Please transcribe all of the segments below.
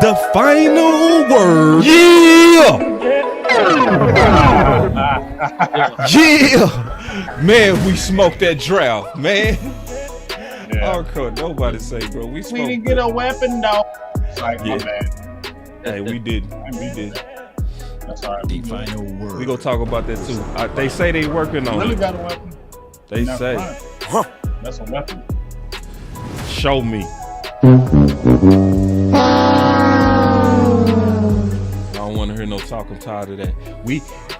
The final word. Yeah. Man, we smoked that draft, man. Yeah. Oh, cool. Nobody say, bro. We didn't get a weapon, though. It's like, my bad. Hey, we did. That's all right. The final word. We gonna talk about that too. They say they working on Really it. got a weapon? They Not say. fine. That's a weapon. Show me. I don't want to hear no talk. I'm tired of that.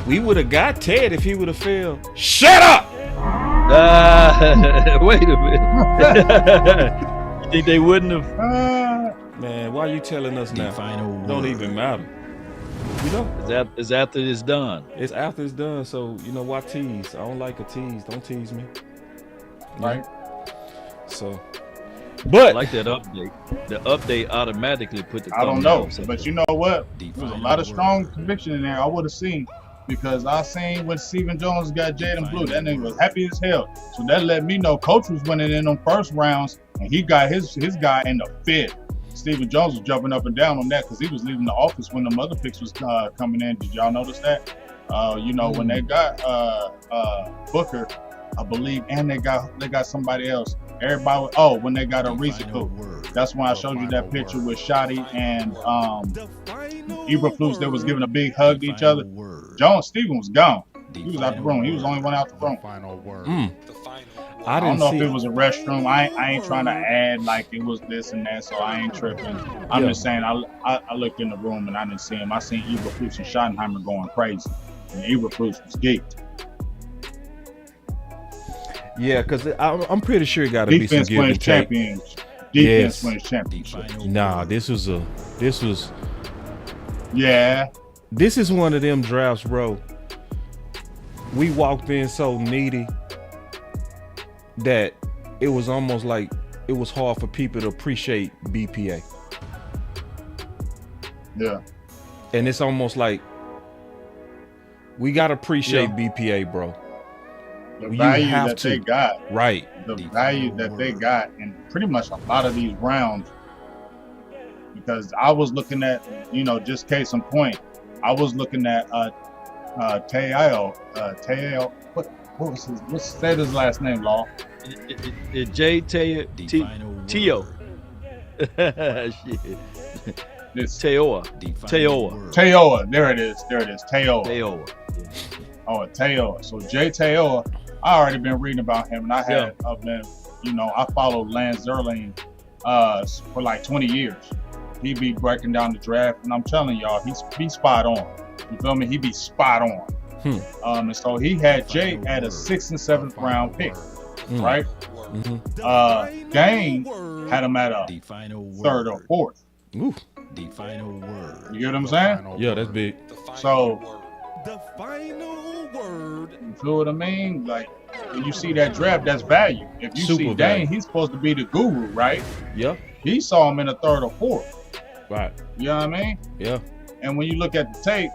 We would have got Ted if he would have failed. Shut up! Wait a minute. You think they wouldn't have? Man, why are you telling us now? Final Don't word. even matter. You know? Is after it's done. It's after it's done, so you know why tease? I don't like a tease. Don't tease me. Right. So, but I like that update. The update automatically put the. I don't know, thumbnails up. but you know what? There was a lot of strong conviction in there. I would have seen, because I seen when Stephen Jones got Jaden Blue, that nigga was happy as hell. So that let me know Coach was winning in them first rounds, and he got his guy in the fifth. Stephen Jones was jumping up and down on that because he was leaving the office when them other picks was coming in. Did y'all notice that? When they got Booker, I believe, and they got somebody else. Everybody, when they got Ariza, that's when I showed you that picture with Shotty and Eberflus. They was giving a big hug to each other. Stephen was gone. He was out the room. He was the only one out the room. Final word. I don't know if it was a restroom. I ain't trying to add like it was this and that, so I ain't tripping. I'm just saying I looked in the room and I didn't see him. I seen Eberflus and Schottenheimer going crazy, and Eberflus was geeked. yeah, because I'm pretty sure it got to be some Defense give and wins take. champions. Defense Yes. wins championship. Nah, this was Yeah. this is one of them drafts, bro. We walked in so needy that it was almost like it was hard for people to appreciate BPA. Yeah. And it's almost like we gotta appreciate BPA, bro. The You value have that to. they got. Right. The value that they got in pretty much a lot of these rounds, because I was looking at, just case in point, I was looking at Teo, what was what's his last name, Law? J Teo. Shit. It's Teoa. Teoa. There it is. Teoa. Teoa. Oh, Teoa. So Jay Teoa, I already been reading about him, and I had I followed Lance Zierlein for like 20 years. He be breaking down the draft, and I'm telling y'all, he's spot on. You feel me? He be spot on. And so he had Jay at a 6th and 7th round pick, right? Dane had him at a 3rd or 4th. Ooh. The final word. You get what I'm saying? Yeah, that's big. So, The final word. you feel what I mean? Like, when you see that draft, that's value. If you Super see value. Dane, he's supposed to be the guru, right? Yeah. He saw him in a 3rd or 4th. Right. You know what I mean? Yeah. And when you look at the tape,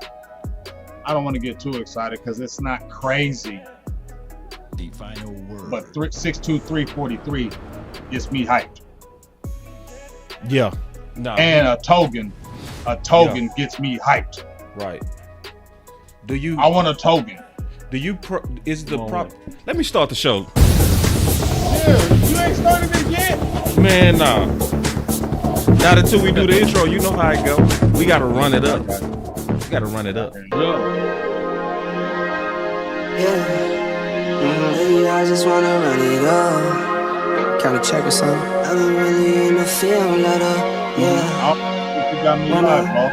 I don't want to get too excited because it's not crazy. The final word. But 6'2", 343 gets me hyped. Yeah. Nah. And a Togan gets me hyped. Right. Do you? I want a Togan. Do you? Is the prop? Let me start the show. Yeah, you ain't started it yet. Man, nah. Not until we do the intro. You know how it go. We gotta run it up. We gotta run it up. Yeah, I just wanna run it up. Kind of check or something. I've been really in the field, let up. Yeah. You got me live, bro.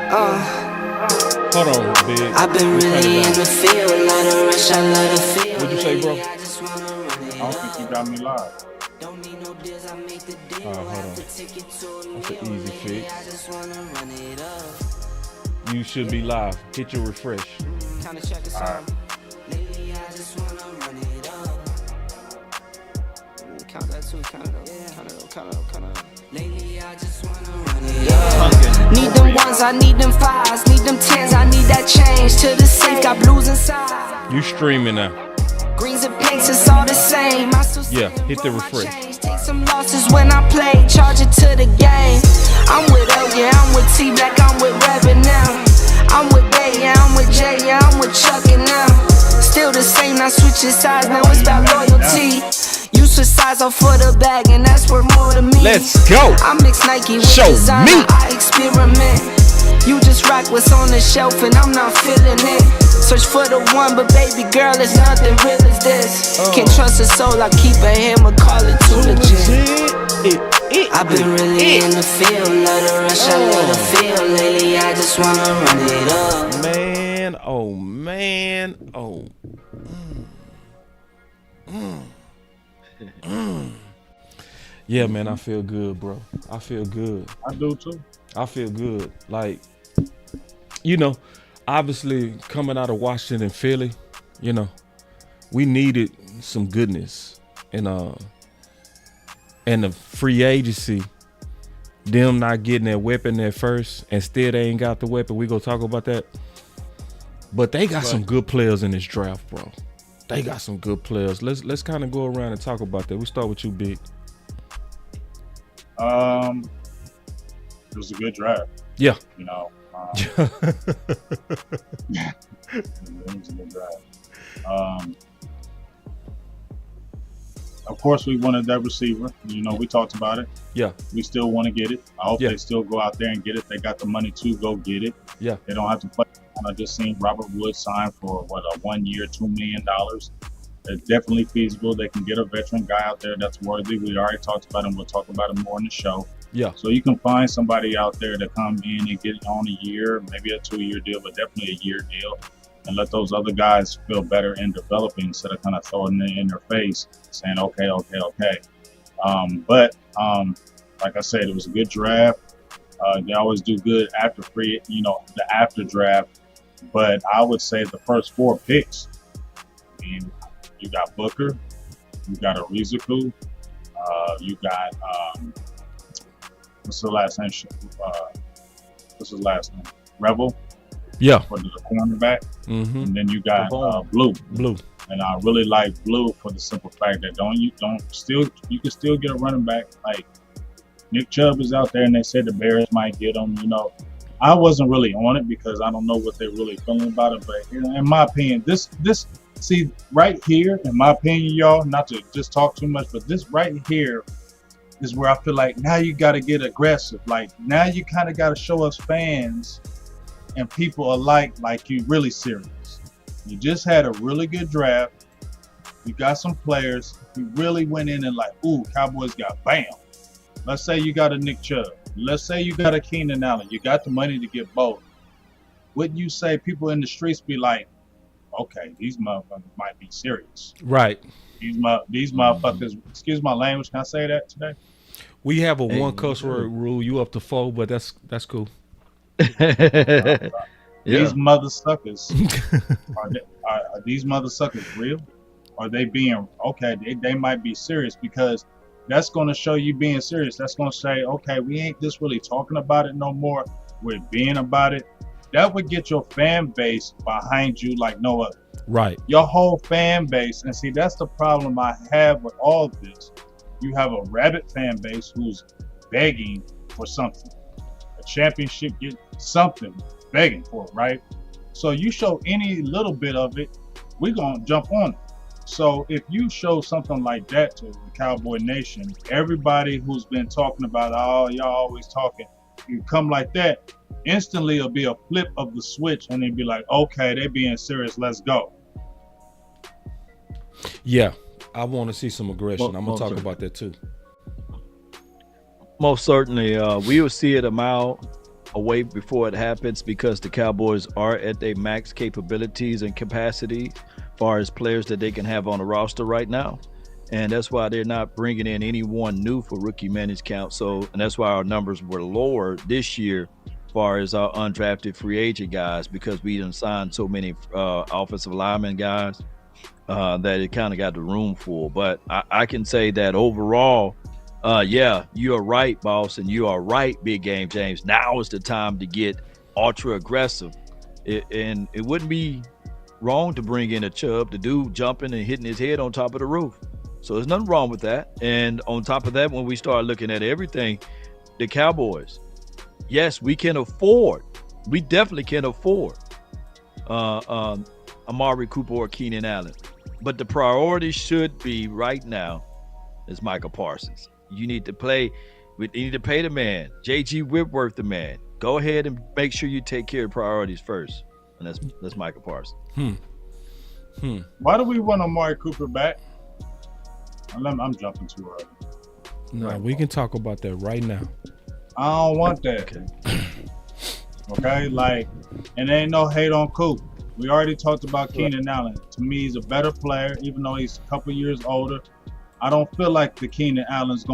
Hold on, big. I've been really in the field, let her rush, I let her feel. What'd you say, bro? I don't think you got me live. Hold on. That's an easy fix. You should be live. Hit your refresh. Alright. Count that too, count it up. Need them ones, I need them fives, need them tens, I need that change to the safe, got blues inside. You streaming now. Greens and pinks, it's all the same. Yeah, hit the refresh. some losses when I play, charge it to the game. I'm with L, yeah, I'm with T Black, I'm with Reverend now. I'm with Bay, yeah, I'm with Jay, yeah, I'm with Chuck and now. Still the same, not switching sides, now it's about loyalty. You switch sides off for the bag, and that's worth more to me. Let's go. I mix Nike with Show designer, me. I experiment. You just rock what's on the shelf, and I'm not feeling it. Search for the one, but baby girl, it's nothing real as this. Can't trust a soul, I keep a hammer, call it too legit. I've been really in the field, love the rush, I love the feel. Lately, I just wanna run it up. Man, oh man, oh. Yeah, man, I feel good, bro. I feel good. I do too. I feel good. Like, you know, obviously coming out of Washington and Philly, you know, we needed some goodness. And the free agency, them not getting their weapon at first, and still they ain't got the weapon. We gonna talk about that. But they got some good players in this draft, bro. They got some good players. Let's kind of go around and talk about that. We start with you, Big. It was a good draft. Yeah. You know. It was a good draft. Of course, we wanted that receiver. You know, we talked about it. Yeah. We still want to get it. I hope they still go out there and get it. They got the money to go get it. Yeah. They don't have to play. I just seen Robert Woods sign for a 1 year, $2 million. It's definitely feasible. They can get a veteran guy out there that's worthy. We already talked about him. We'll talk about him more in the show. Yeah. So you can find somebody out there to come in and get on a year, maybe a 2-year deal, but definitely a year deal, and let those other guys feel better in developing instead of kind of throwing it in their face, saying, okay. But like I said, it was a good draft. They always do good after the after draft. But I would say the first 4 picks, I mean, you got Booker, you got Ariziku, you got, what's his last name? Rebel. Yeah. For the cornerback. Mm-hmm. And then you got Blue. And I really like Blue for the simple fact that you can still get a running back. Like Nick Chubb is out there, and they said the Bears might get him. You know, I wasn't really on it because I don't know what they're really feeling about it. But in my opinion, this right here, in my opinion, y'all, not to just talk too much, but this right here is where I feel like now you got to get aggressive. Like now you kind of got to show us fans and people alike like you really serious. You just had a really good draft. You got some players. You really went in and like, ooh, Cowboys got bam. Let's say you got a Nick Chubb. Let's say you got a Keenan Allen. You got the money to get both. Wouldn't you say people in the streets be like, okay, these motherfuckers might be serious. Right. These motherfuckers, excuse my language, can I say that today? We have a one cuss word rule. You up to 4, but that's cool. These mother suckers, are these mother suckers real? Are they being, okay, they might be serious, because that's going to show you being serious. That's going to say, okay, we ain't just really talking about it no more. We're being about it. That would get your fan base behind you like no other. Right. Your whole fan base. And see, that's the problem I have with all of this. You have a rabid fan base who's begging for something. A championship, get something, begging for it, right? So you show any little bit of it, we're going to jump on it. So if you show something like that to the Cowboy Nation, everybody who's been talking about, oh, y'all always talking, you come like that, instantly it'll be a flip of the switch, and they'd be like, okay, they being serious, let's go. Yeah, I want to see some aggression. I'm going to talk about that too. Most certainly, we will see it a mile away before it happens, because the Cowboys are at their max capabilities and capacity as far as players that they can have on the roster right now. And that's why they're not bringing in anyone new for rookie minutes count. So, and that's why our numbers were lower this year as far as our undrafted free agent guys, because we didn't sign so many offensive lineman guys that it kind of got the room full. But I can say that overall, yeah, you are right, boss, and you are right, Big Game James. Now is the time to get ultra aggressive. And it wouldn't be wrong to bring in a Chubb, the dude jumping and hitting his head on top of the roof. So there's nothing wrong with that. And on top of that, when we start looking at everything, the Cowboys, yes, we definitely can afford Amari Cooper or Keenan Allen. But the priority should be right now is Micah Parsons. You need to play. You need to pay the man. J.G. Whitworth, the man. Go ahead and make sure you take care of priorities first. And that's Micah Parsons. Why do we want Amari Cooper back? I'm jumping too early. No, we can talk about that right now. I don't want that. Okay, like, and there ain't no hate on Coop. We already talked about Keenan Allen. To me, he's a better player, even though he's a couple years older. I don't feel like the Keenan Allen's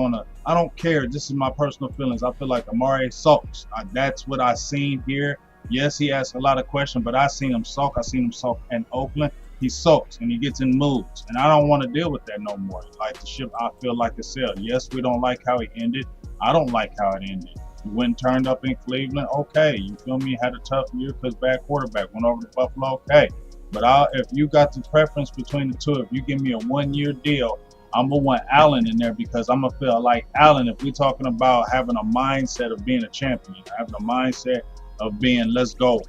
I don't care. This is my personal feelings. I feel like Amari sulks. That's what I seen here. Yes, he asked a lot of questions, but I seen him sulk. I seen him sulk in Oakland. He sulks and he gets in moods, and I don't want to deal with that no more. Like the ship, I feel like it sailed. Yes, we don't like how he ended. I don't like how it ended. He went and turned up in Cleveland. Okay, you feel me? Had a tough year because bad quarterback. Went over to Buffalo. Okay, but if you got the preference between the two, if you give me a 1-year deal, I'm gonna want Allen in there because I'm gonna feel like Allen. If we're talking about having a mindset of being a champion, having a mindset of being let's go.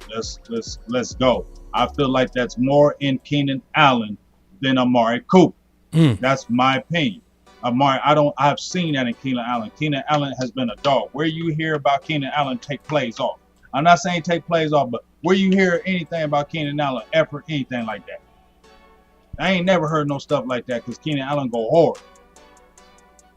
I feel like that's more in Keenan Allen than Amari Cooper. That's my opinion. Amari, I've seen that in Keenan Allen. Keenan Allen has been a dog. Where you hear about Keenan Allen take plays off? I'm not saying take plays off, but where you hear anything about Keenan Allen, effort, anything like that? I ain't never heard no stuff like that because Keenan Allen go hard.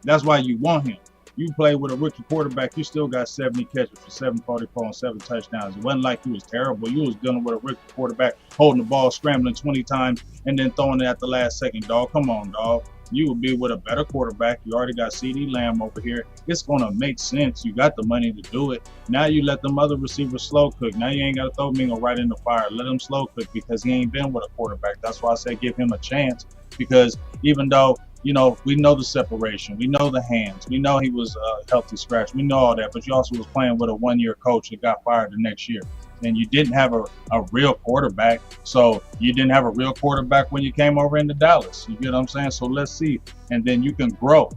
That's why you want him. You play with a rookie quarterback, you still got 70 catches for 744 and 7 touchdowns. It wasn't like you was terrible. You was dealing with a rookie quarterback, holding the ball, scrambling 20 times, and then throwing it at the last second, dog. Come on, dog. You would be with a better quarterback. You already got CeeDee Lamb over here. It's going to make sense. You got the money to do it. Now you let them other receivers slow cook. Now you ain't got to throw Mingo right in the fire. Let him slow cook because he ain't been with a quarterback. That's why I say give him a chance because even though, you know, we know the separation. We know the hands. We know he was a healthy scratch. We know all that. But you also was playing with a 1-year coach that got fired the next year. And you didn't have a real quarterback. So you didn't have a real quarterback when you came over into Dallas. You get what I'm saying? So let's see. And then you can grow.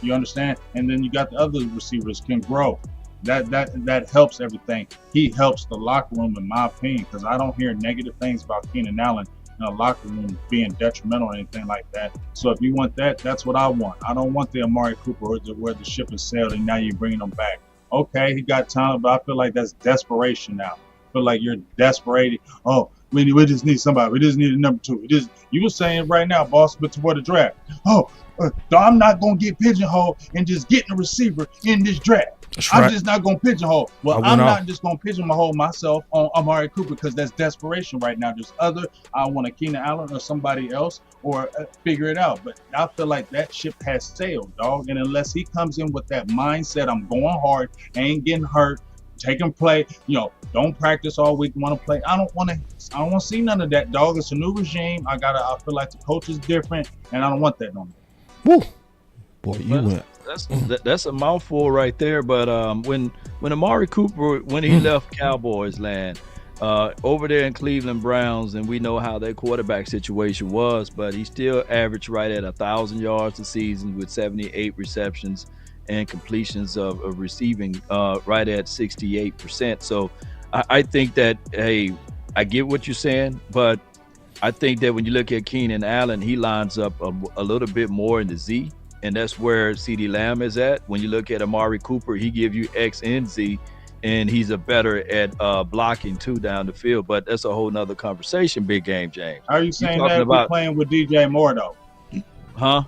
You understand? And then you got the other receivers can grow. That helps everything. He helps the locker room, in my opinion, because I don't hear negative things about Keenan Allen in a locker room being detrimental or anything like that. So if you want that, that's what I want. I don't want the Amari Cooper where the ship has sailed and now you're bringing him back. Okay, he got talent, but I feel like that's desperation now. I feel like you're desperate. Oh, we just need somebody. We just need a number 2. You were saying right now, boss, but before the draft. Oh, I'm not going to get pigeonholed and just getting a receiver in this draft. I'm just not going to pigeonhole. Well, I'm not just going to pigeonhole myself on Amari Cooper because that's desperation right now. There's I want a Keenan Allen or somebody else or figure it out. But I feel like that ship has sailed, dog. And unless he comes in with that mindset, I'm going hard, ain't getting hurt, taking play, don't practice all week, want to play. I don't want to see none of that, dog. It's a new regime. I feel like the coach is different, and I don't want that no more. Woo. Boy, you went. That's a mouthful right there. But when Amari Cooper, when he left Cowboys land over there in Cleveland Browns, and we know how their quarterback situation was, but he still averaged right at 1,000 yards a season with 78 receptions and completions of receiving right at 68%. So I think that, hey, I get what you're saying, but I think that when you look at Keenan Allen, he lines up a little bit more in the Z. And that's where CeeDee Lamb is at. When you look at Amari Cooper, he give you X and Z, and he's a better at blocking too down the field. But that's a whole nother conversation, Big Game James. Are you saying that we're playing with DJ Moore, though? Huh?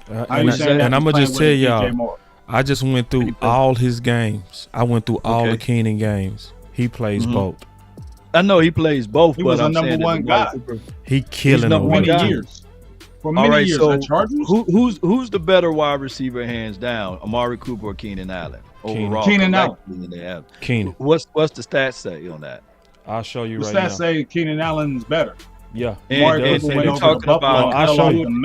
And I'm going to just tell y'all, I just went through all his games. I went through all the Keenan games. He plays both. I know he plays both, he was a number 1 guy. He killing over many years. For many years, so Chargers? Who's the better wide receiver, hands down, Amari Cooper or Keenan Allen? Overall, Keenan Allen. Keenan. What's the stats say on that? I'll show you right now. The stats say Keenan Allen is better. Yeah. And you're talking about. I'll show you.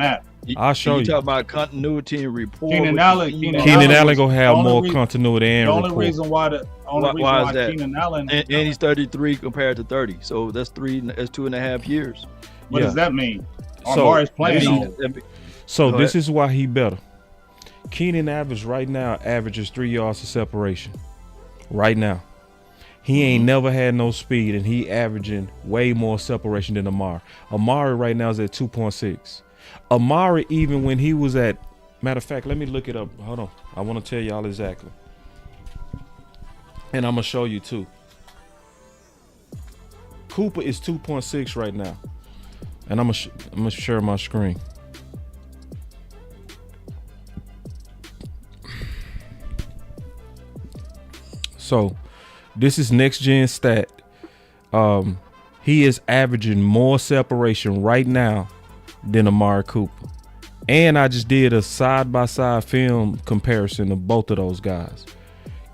I'll show you. You talk about continuity and rapport. Keenan Allen gonna have more continuity and rapport. The only reason why Keenan Allen and he's 33 compared to 30, so that's 2.5 years. What does that mean? Amari's playing. So Go this ahead. is why he better. Keenan averages 3 yards of separation. Right now. He ain't never had no speed, and he averaging way more separation than Amari. Amari right now is at 2.6. Amari, even when he was at, matter of fact, let me look it up. Hold on. I want to tell y'all exactly. And I'm going to show you too. Cooper is 2.6 right now. And I'm going to share my screen. So this is next gen stat. He is averaging more separation right now than Amari Cooper. And I just did a side-by-side film comparison of both of those guys.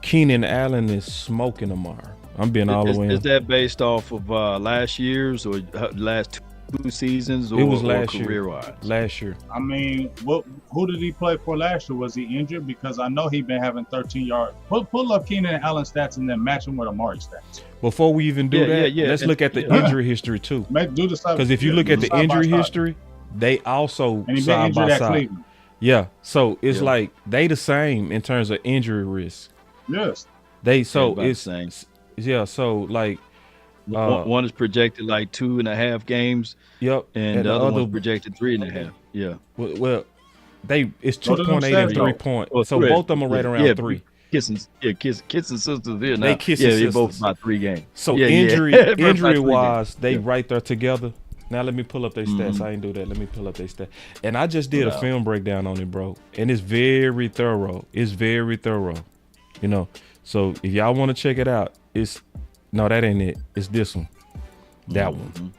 Keenan Allen is smoking Amari. I'm being all the way in. Is that based off of last year's or last 2 seasons, or It was last year. career-wise? Last year. I mean, who did he play for last year? Was he injured? Because I know he's been having 13 yards. Pull up Keenan Allen stats and then match them with Amari stats. Before we even do that, let's look at the Yeah. injury history too. Do the side. Because if you look at the side by injury side. history, they also And he been side injured by at side. Cleveland. Yeah. So it's Yeah. like they the same in terms of injury risk. Yes. They so about the it's same. yeah. So like One is projected like 2.5 games, yep. and the other one's projected 3.5. Yeah. Well, it's Go to them 2.8 and stats, 3 though. point. Well, So three. both of them are right Yeah. around Yeah. 3. Kissing sisters here now. They kissing They're both sisters. about 3 games. So Yeah, injury yeah. About 3 games. wise, they Yeah. right there together. Now let me pull up their stats. I ain't do that. Let me pull up their stats. And I just did a film breakdown on it, bro. And it's very thorough. It's very thorough. You know. So if y'all want to check it out, that ain't it. It's this one. That one.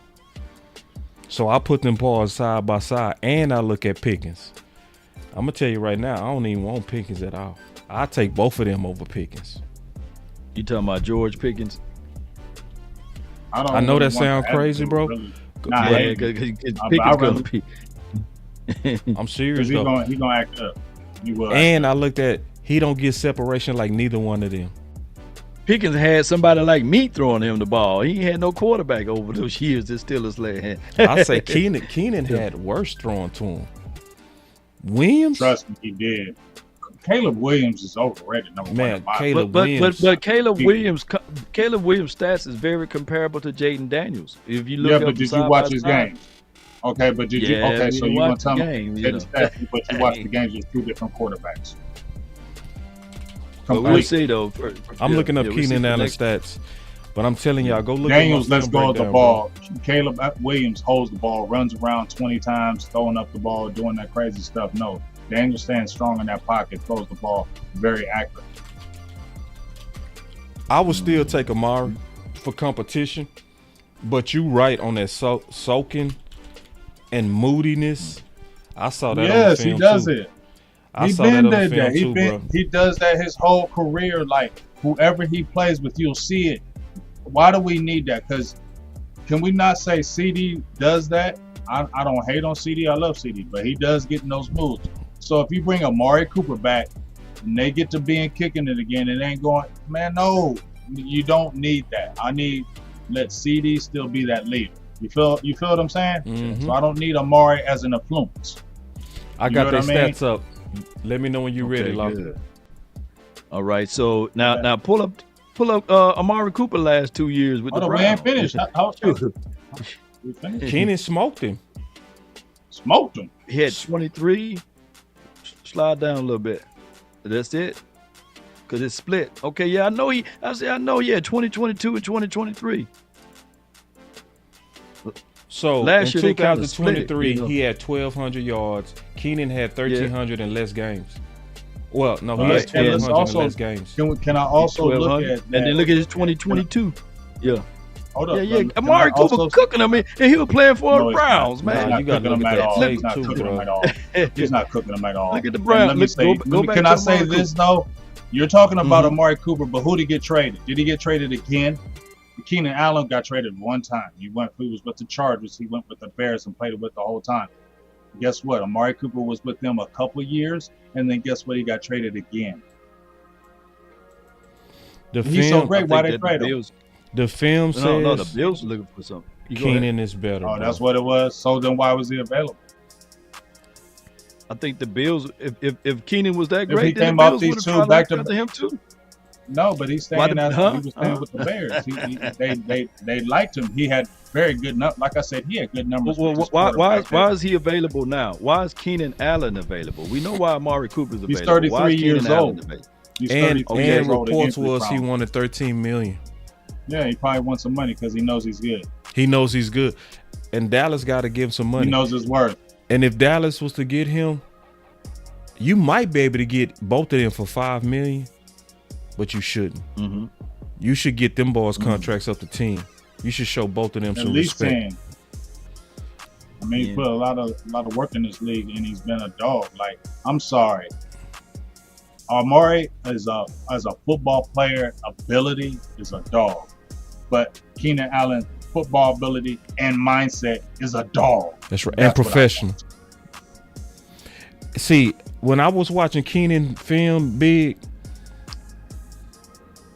So I put them paws side by side, and I look at Pickens. I'm gonna tell you right now, I don't even want Pickens at all. I take both of them over Pickens. You talking about George Pickens? I know that sounds crazy, bro. Really. Yeah, Nah, because I'd Pickens rather- gonna be. I'm serious He though. gonna act up. He will. And I looked at he don't get separation like neither one of them. Pickens had somebody like me throwing him the ball. He had no quarterback over those years that Steelers led. I say Keenan had worse throwing to him. Williams, Trust me, he did. Caleb Williams is overrated. Number man, one. in my Caleb But Williams. Caleb Williams stats is very comparable to Jaden Daniels. If you look Yeah, up but did you side watch by his side. game? Okay, but did you? Yeah, Okay, we so you gonna watched tell the me game, get you the know. stats, but you watched the games with 2 different quarterbacks. But we'll see though. I'm looking up we'll see Keenan for Allen next- stats, but I'm telling y'all, go look Daniels at my lets film go of the breakdown, ball. Caleb Williams holds the ball, runs around 20 times, throwing up the ball, doing that crazy stuff. No, Daniels stands strong in that pocket, throws the ball very accurate. I would still take Amari for competition, but you right on that soaking and moodiness. I saw that. Yes, on the he film does too. it. I He saw that been on the did that. film too, bro. He does that his whole career. Like whoever he plays with, you'll see it. Why do we need that? Because can we not say CD does that? I don't hate on CD. I love CD, but he does get in those moves. So if you bring Amari Cooper back and they get to being kicking it again, it ain't going. Man, no, you don't need that. Let CD still be that leader. You feel what I'm saying? Mhm. So I don't need Amari as an influence. I You got know their what I mean? stats up. Let me know when you're ready, Law. good. All right, so now pull up Amari Cooper last 2 years with Hold the on, we Browns. ain't finished. We finished? Keenan smoked him. Smoked him. He had 23. Slide down a little bit. That's it. Cause it's split. Okay, yeah, I know. Yeah, 2022 and 2023. So Last in year they kinda split it, 2023, you know. he had 1,200 yards. Keenan had 1,300 in less games. Well, no, he Right. had And let's 1,200 also- in less games. Can I also look 1,200. at And then look at his 2022. Yeah. Hold up. Yeah. Can Amari I Cooper also- cooking him, and he was playing for No, the he's Browns, not. man. He's Nah, not you gotta cooking look him at at that all. tape He's not too, cooking bro. him at all. He's not cooking him at all. Look at the And Browns. let me Let's say, go back can to I say Amari this though? You're talking about Mhm. Amari Cooper, but who did he get traded? Did he get traded again? Keenan Allen got traded one time. He was with the Chargers. He went with the Bears and played with the whole time. Guess what? Amari Cooper was with them a couple of years, and then guess what? He got traded again. The He's so film, great. Why they that trade the him? Bills. the film No, the says Bills are looking for something. You go ahead. Keenan is better. Oh, bro. that's what it was. So then why was he available? I think the Bills, if Keenan was that If great, he then came the off Bills these would have two probably back to went after him too. No, but he's staying he was staying with the Bears. They liked him. He had very good like I said, he had good numbers. Well, why is he available now? Why is Keenan Allen available? We know why Amari Cooper's available. He's 33 years old. He's and reports was he wanted $13 million. Yeah, he probably wants some money because he knows he's good. He knows he's good, and Dallas got to give him some money. He knows his worth. And if Dallas was to get him, you might be able to get both of them for $5 million, but you shouldn't. Mm-hmm. You should get them boys contracts up to 10. You should show both of them some respect. 10. I mean, he's put a lot of work in this league, and he's been a dog. Like, I'm sorry, Amari as a football player ability is a dog, but Keenan Allen football ability and mindset is a dog. That's right, and professional. See, when I was watching Keenan film big,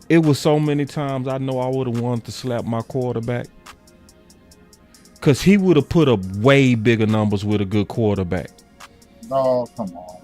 it was so many times I know I would have wanted to slap my quarterback, because he would have put up way bigger numbers with a good quarterback. Oh, come on.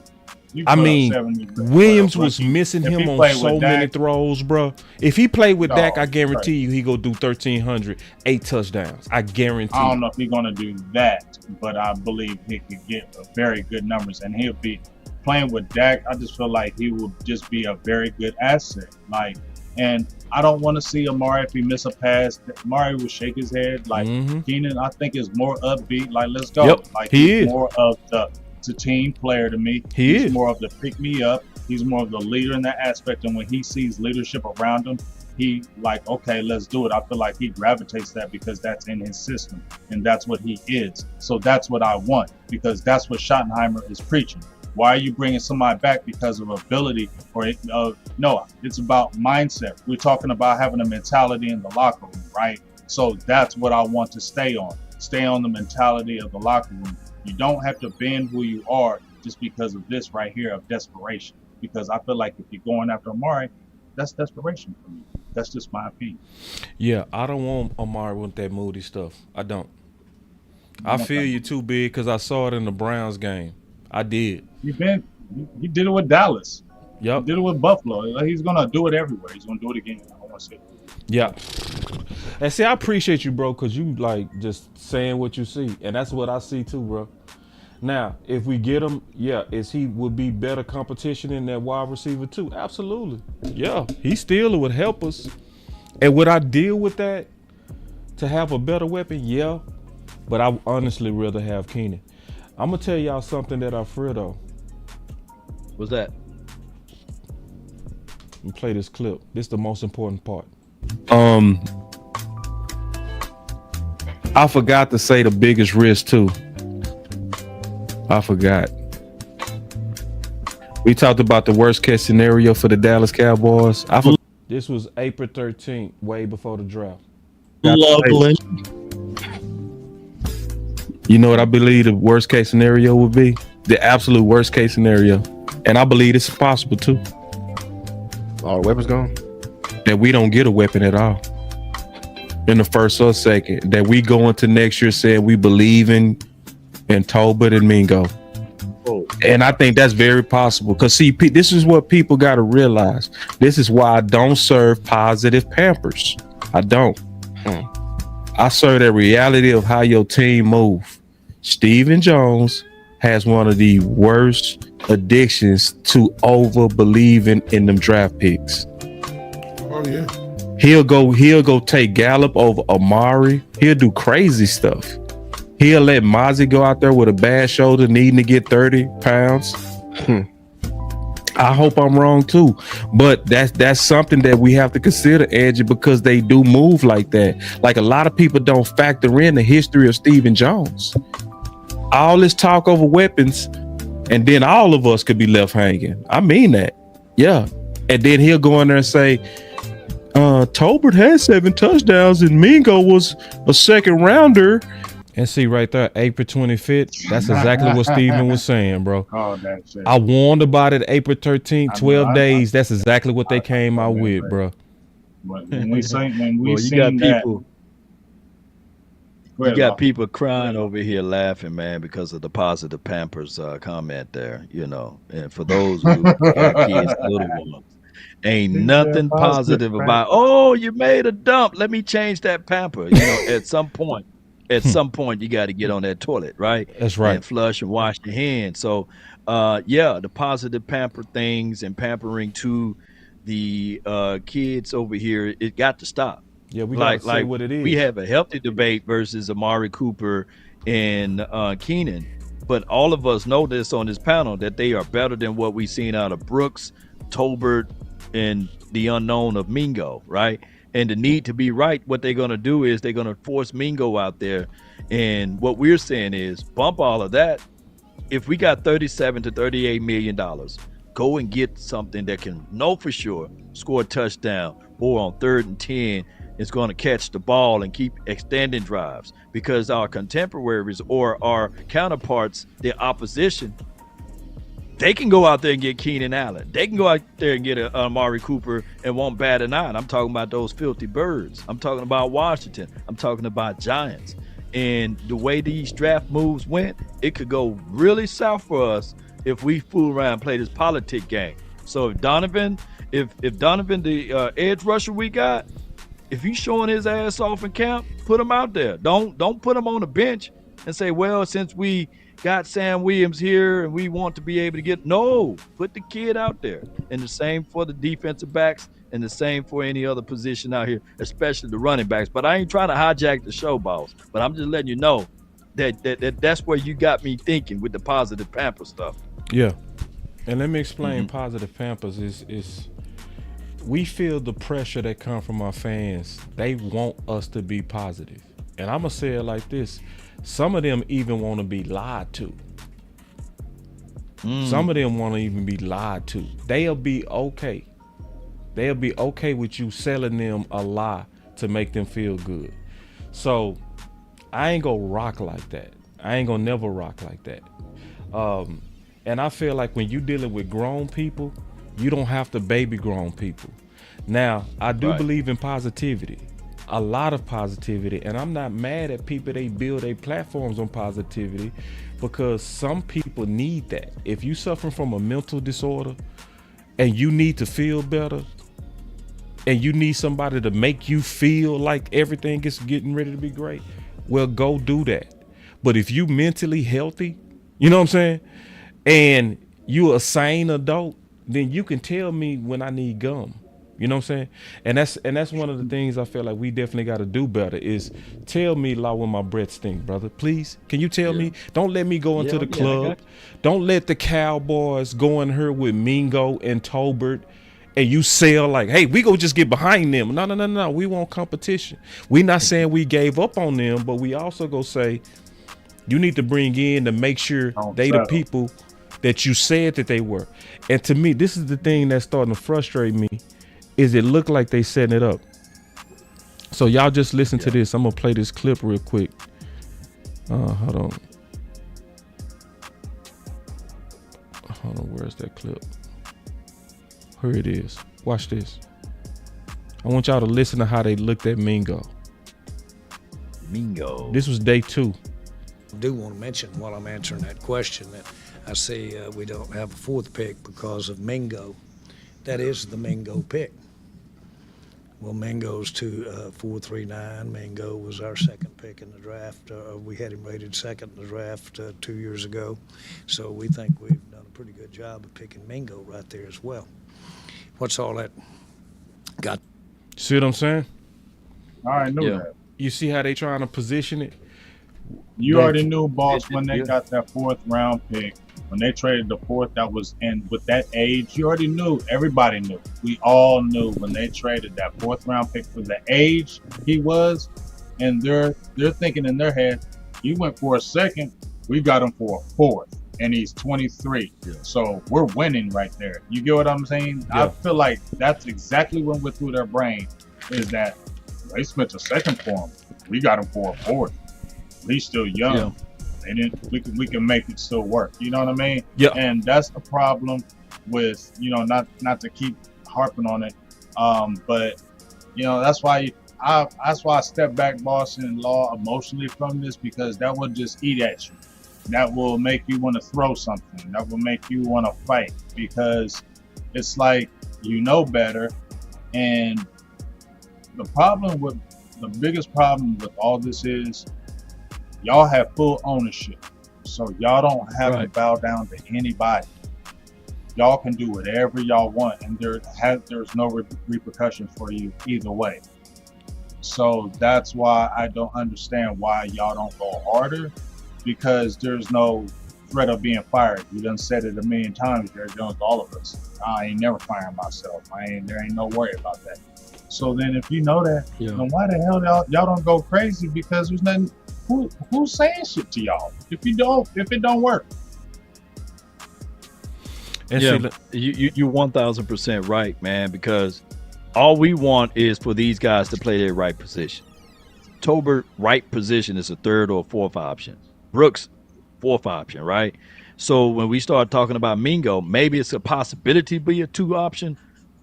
I mean, Williams was missing him on so many throws, bro. If he played with Dak, I guarantee you he go do 1,300, 8 touchdowns. I guarantee. I don't know if he's gonna do that, but I believe he could get very good numbers, and he'll be playing with Dak. I just feel like he will just be a very good asset. Like, and I don't want to see Amari if he miss a pass. Amari will shake his head. Like Keenan, I think is more upbeat. Like, let's go. Yep, like he's more of the team player to me. He's more of the pick me up. He's more of the leader in that aspect. And when he sees leadership around him, he like, okay, let's do it. I feel like he gravitates that because that's in his system and that's what he is. So that's what I want, because that's what Schottenheimer is preaching. Why are you bringing somebody back because of ability no, it's about mindset. We're talking about having a mentality in the locker room, right? So that's what I want to stay on the mentality of the locker room. You don't have to bend who you are just because of this right here of desperation. Because I feel like if you're going after Amari, that's desperation for me. That's just my opinion. Yeah, I don't want Amari with that moody stuff. I don't. I feel you too, big, because I saw it in the Browns game. I did. You did it with Dallas. Yep. He did it with Buffalo. He's gonna do it everywhere. He's gonna do it again. I want to say. Yeah. And see, I appreciate you, bro, because you like just saying what you see, and that's what I see too, bro. Now, if we get him, he would be better competition in that wide receiver too. Absolutely. Yeah, he still would help us. And would I deal with that to have a better weapon? Yeah, but I honestly rather have Keenan. I'm gonna tell y'all something that I fear though. What's that? Let me play this clip. This is the most important part. I forgot to say the biggest risk too. I forgot. We talked about the worst case scenario for the Dallas Cowboys. This was April 13th, way before the draft. Lovely. You know what I believe the worst case scenario would be? The absolute worst case scenario. And I believe it's possible too. All the weapons gone? That we don't get a weapon at all in the first or second. That we go into next year saying we believe in Tolbert and Mingo. Oh. And I think that's very possible. Because see, this is what people got to realize. This is why I don't serve positive Pampers. I don't. I serve the reality of how your team move. Stephen Jones has one of the worst addictions to over believing in them draft picks. Oh yeah. He'll go take Gallup over Amari. He'll do crazy stuff. He'll let Mozzie go out there with a bad shoulder needing to get 30 pounds. I hope I'm wrong too, but that's something that we have to consider, Angie, because they do move like that. Like a lot of people don't factor in the history of Stephen Jones. All this talk over weapons, and then all of us could be left hanging. I mean that. Yeah. And then he'll go in there and say, Tolbert had 7 touchdowns and Mingo was a second rounder. And see right there, April 25th, that's exactly what Steven was saying, bro. Oh, that's it. I warned about it April 13th, 12 days. That's exactly what they came out with, bro. When we seen got that, people. Go You ahead, got Law. people crying over here laughing, man, because of the positive Pampers comment there, you know. And for those who got kids, little ones, ain't He said nothing positive, positive man. about, oh, you made a dump. Let me change that pamper. You know, at some point, you got to get on that toilet, right? That's right. And flush and wash your hands. So, yeah, the positive pamper things and pampering to the kids over here, it got to stop. Yeah, we gotta say what it We is. have a healthy debate versus Amari Cooper and Keenan, but all of us know this on this panel that they are better than what we've seen out of Brooks, Tolbert, and the unknown of Mingo, right? And the need to be right, what they're going to do is they're going to force Mingo out there. And what we're saying is bump all of that. If we got $37 to $38 million, go and get something that can know for sure score a touchdown, or on 3rd and 10 is going to catch the ball and keep extending drives, because our contemporaries or our counterparts, the opposition, they can go out there and get Keenan Allen. They can go out there and get a Amari Cooper and won't bat an eye. I'm talking about those filthy birds. I'm talking about Washington. I'm talking about Giants. And the way these draft moves went, it could go really south for us if we fool around and play this politic game. So if Donovan, the edge rusher we got, if he's showing his ass off in camp, put him out there. Don't put him on the bench and say, well, since we got Sam Williams here and we want to be able to get, no, put the kid out there. And the same for the defensive backs and the same for any other position out here, especially the running backs. But I ain't trying to hijack the show, boss, but I'm just letting you know that's where you got me thinking with the positive pamper stuff. Yeah. And let me explain positive Pampers is we feel the pressure that come from our fans. They want us to be positive. And I'm going to say it like this. Some of them even want to be lied to. Some of them want to even be lied to. They'll be okay. They'll be okay with you selling them a lie to make them feel good. So I ain't gonna rock like that. I ain't gonna never rock like that. And I feel like when you dealing with grown people, you don't have to baby grown people. Now, I do believe in positivity, a lot of positivity, and I'm not mad at people. They build their platforms on positivity because some people need that. If you suffering from a mental disorder and you need to feel better and you need somebody to make you feel like everything is getting ready to be great, well, go do that. But if you mentally healthy, you know what I'm saying, and you a sane adult, then you can tell me when I need gum. You know what I'm saying? And that's one of the things I feel like we definitely got to do better is tell me, Law, when my breath stink, brother. Please, can you tell me? Don't let me go into the club. Don't let the Cowboys go in here with Mingo and Tolbert and you sell like, hey, we go just get behind them. No. We want competition. We not saying we gave up on them, but we also go say you need to bring in to make sure they the people that you said that they were. And to me, this is the thing that's starting to frustrate me. Is it look like they setting it up. So y'all just listen to this. I'm gonna play this clip real quick. Hold on, where's that clip? Here it is. Watch this. I want y'all to listen to how they looked at Mingo. This was day 2. I do want to mention while I'm answering that question that I see we don't have a 4th pick because of Mingo. That is the Mingo pick. Well, Mingo's to 439. Mingo was our 2nd pick in the draft. We had him rated 2nd in the draft 2 years ago. So we think we've done a pretty good job of picking Mingo right there as well. What's all that got? See what I'm saying? I already knew that. You see how they trying to position it? You already knew, boss, when they got that 4th round pick, when they traded the 4th that was in with that age, you already knew. Everybody knew. We all knew when they traded that 4th round pick for the age he was, and they're thinking in their head, he went for a 2nd, we got him for a 4th, and he's 23. So we're winning right there. You get what I'm saying? I feel like that's exactly what went through their brain, is that they spent a 2nd for him. We got him for a 4th. He's still young. We can make it still work. You know what I mean? Yeah. And that's the problem with, not to keep harping on it. But that's why that's why I step back, boss and law, emotionally from this, because that will just eat at you. That will make you want to throw something. That will make you want to fight, because it's like you know better. And the biggest problem with all this is y'all have full ownership. So y'all don't have to bow down to anybody. Y'all can do whatever y'all want, and there's no repercussions for you either way. So that's why I don't understand why y'all don't go harder, because there's no threat of being fired. You done said it a million times, Jerry Jones, all of us. I ain't never firing myself. There ain't no worry about that. So then if you know that, then why the hell y'all don't go crazy? Because there's nothing. Who's saying shit to y'all if it don't work? And you 1000% right, man, because all we want is for these guys to play their right position. Tolbert, right position is a third or fourth option. Brooks, fourth option, right? So when we start talking about Mingo, maybe it's a possibility to be a 2 option,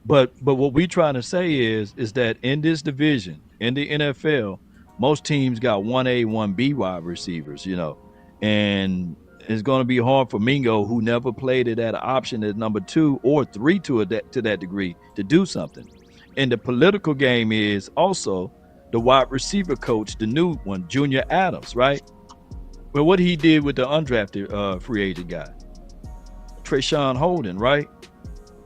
but what we trying to say is that in this division, in the NFL, most teams got 1A, 1B wide receivers, and it's going to be hard for Mingo, who never played it at an option at number 2 or 3 to that degree, to do something. And the political game is also the wide receiver coach, the new one, Junior Adams, right? Well, what he did with the undrafted free agent guy, Trayshawn Holden, right?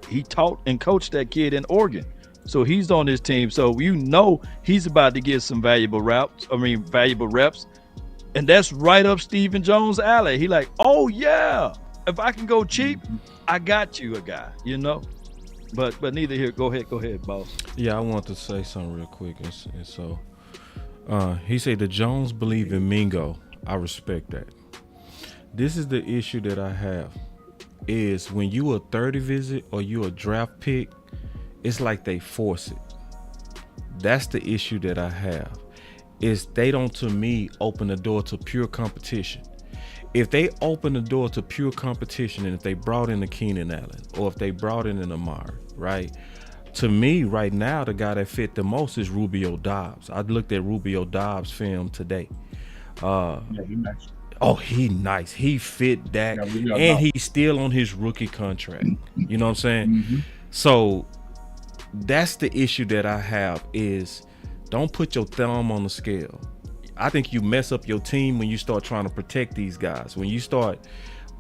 He taught and coached that kid in Oregon. So he's on his team. So he's about to get some valuable reps. And that's right up Stephen Jones' alley. He like, oh yeah, if I can go cheap, I got you a guy, But neither here. Go ahead, boss. Yeah, I want to say something real quick. And so he said the Jones believe in Mingo. I respect that. This is the issue that I have, is when you a 30 visit or you a draft pick, it's like they force it. That's the issue that I have, is they don't, to me, open the door to pure competition. If they open the door to pure competition, and if they brought in a Keenan Allen, or if they brought in an Amari, right? To me, right now, the guy that fit the most is Rubio Dobbs. I looked at Rubio Dobbs' film today. He nice. Oh, he nice. He fit that, and he's still on his rookie contract. You know what I'm saying? Mm-hmm. So that's the issue that I have, is don't put your thumb on the scale. I think you mess up your team when you start trying to protect these guys. When you start,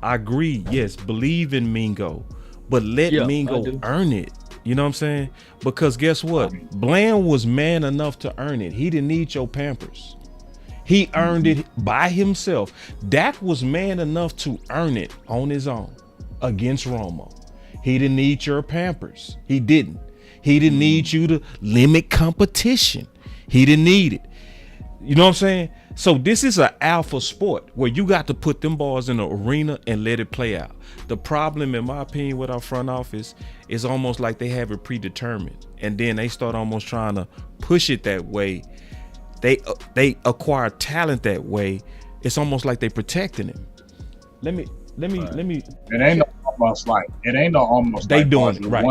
I agree, yes, believe in Mingo, but let Mingo earn it. You know what I'm saying? Because guess what? Bland was man enough to earn it. He didn't need your Pampers. He earned it by himself. Dak was man enough to earn it on his own against Romo. He didn't need your Pampers. He didn't. He didn't need you to limit competition. He didn't need it. You know what I'm saying? So this is an alpha sport where you got to put them balls in the arena and let it play out. The problem, in my opinion, with our front office is almost like they have it predetermined, and then they start almost trying to push it that way. They acquire talent that way. It's almost like they protecting him. Let me. It ain't no almost like. They like doing it right.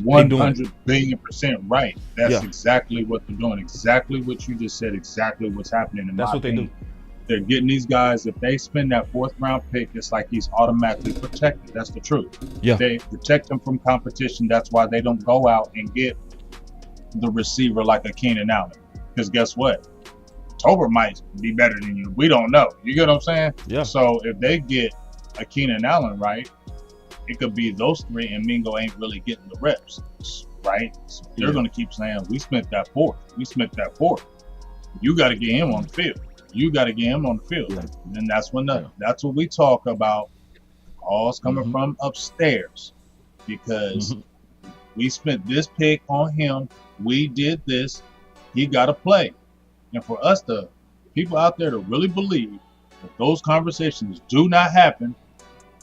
100 billion% right. That's exactly what they're doing. Exactly what you just said. Exactly what's happening. That's what they do. They're getting these guys. If they spend that 4th round pick, it's like he's automatically protected. That's the truth. Yeah. They protect them from competition. That's why they don't go out and get the receiver like a Keenan Allen. Because guess what? Tolbert might be better than you. We don't know. You get what I'm saying? Yeah. So if they get a Keenan Allen, right, it could be those 3, and Mingo ain't really getting the reps, right? So they're going to keep saying, we spent that 4th. You got to get him on the field. Yeah. And then that's when that's what we talk about. Calls coming from upstairs, because we spent this pick on him. We did this. He got to play. And for us, the people out there to really believe that those conversations do not happen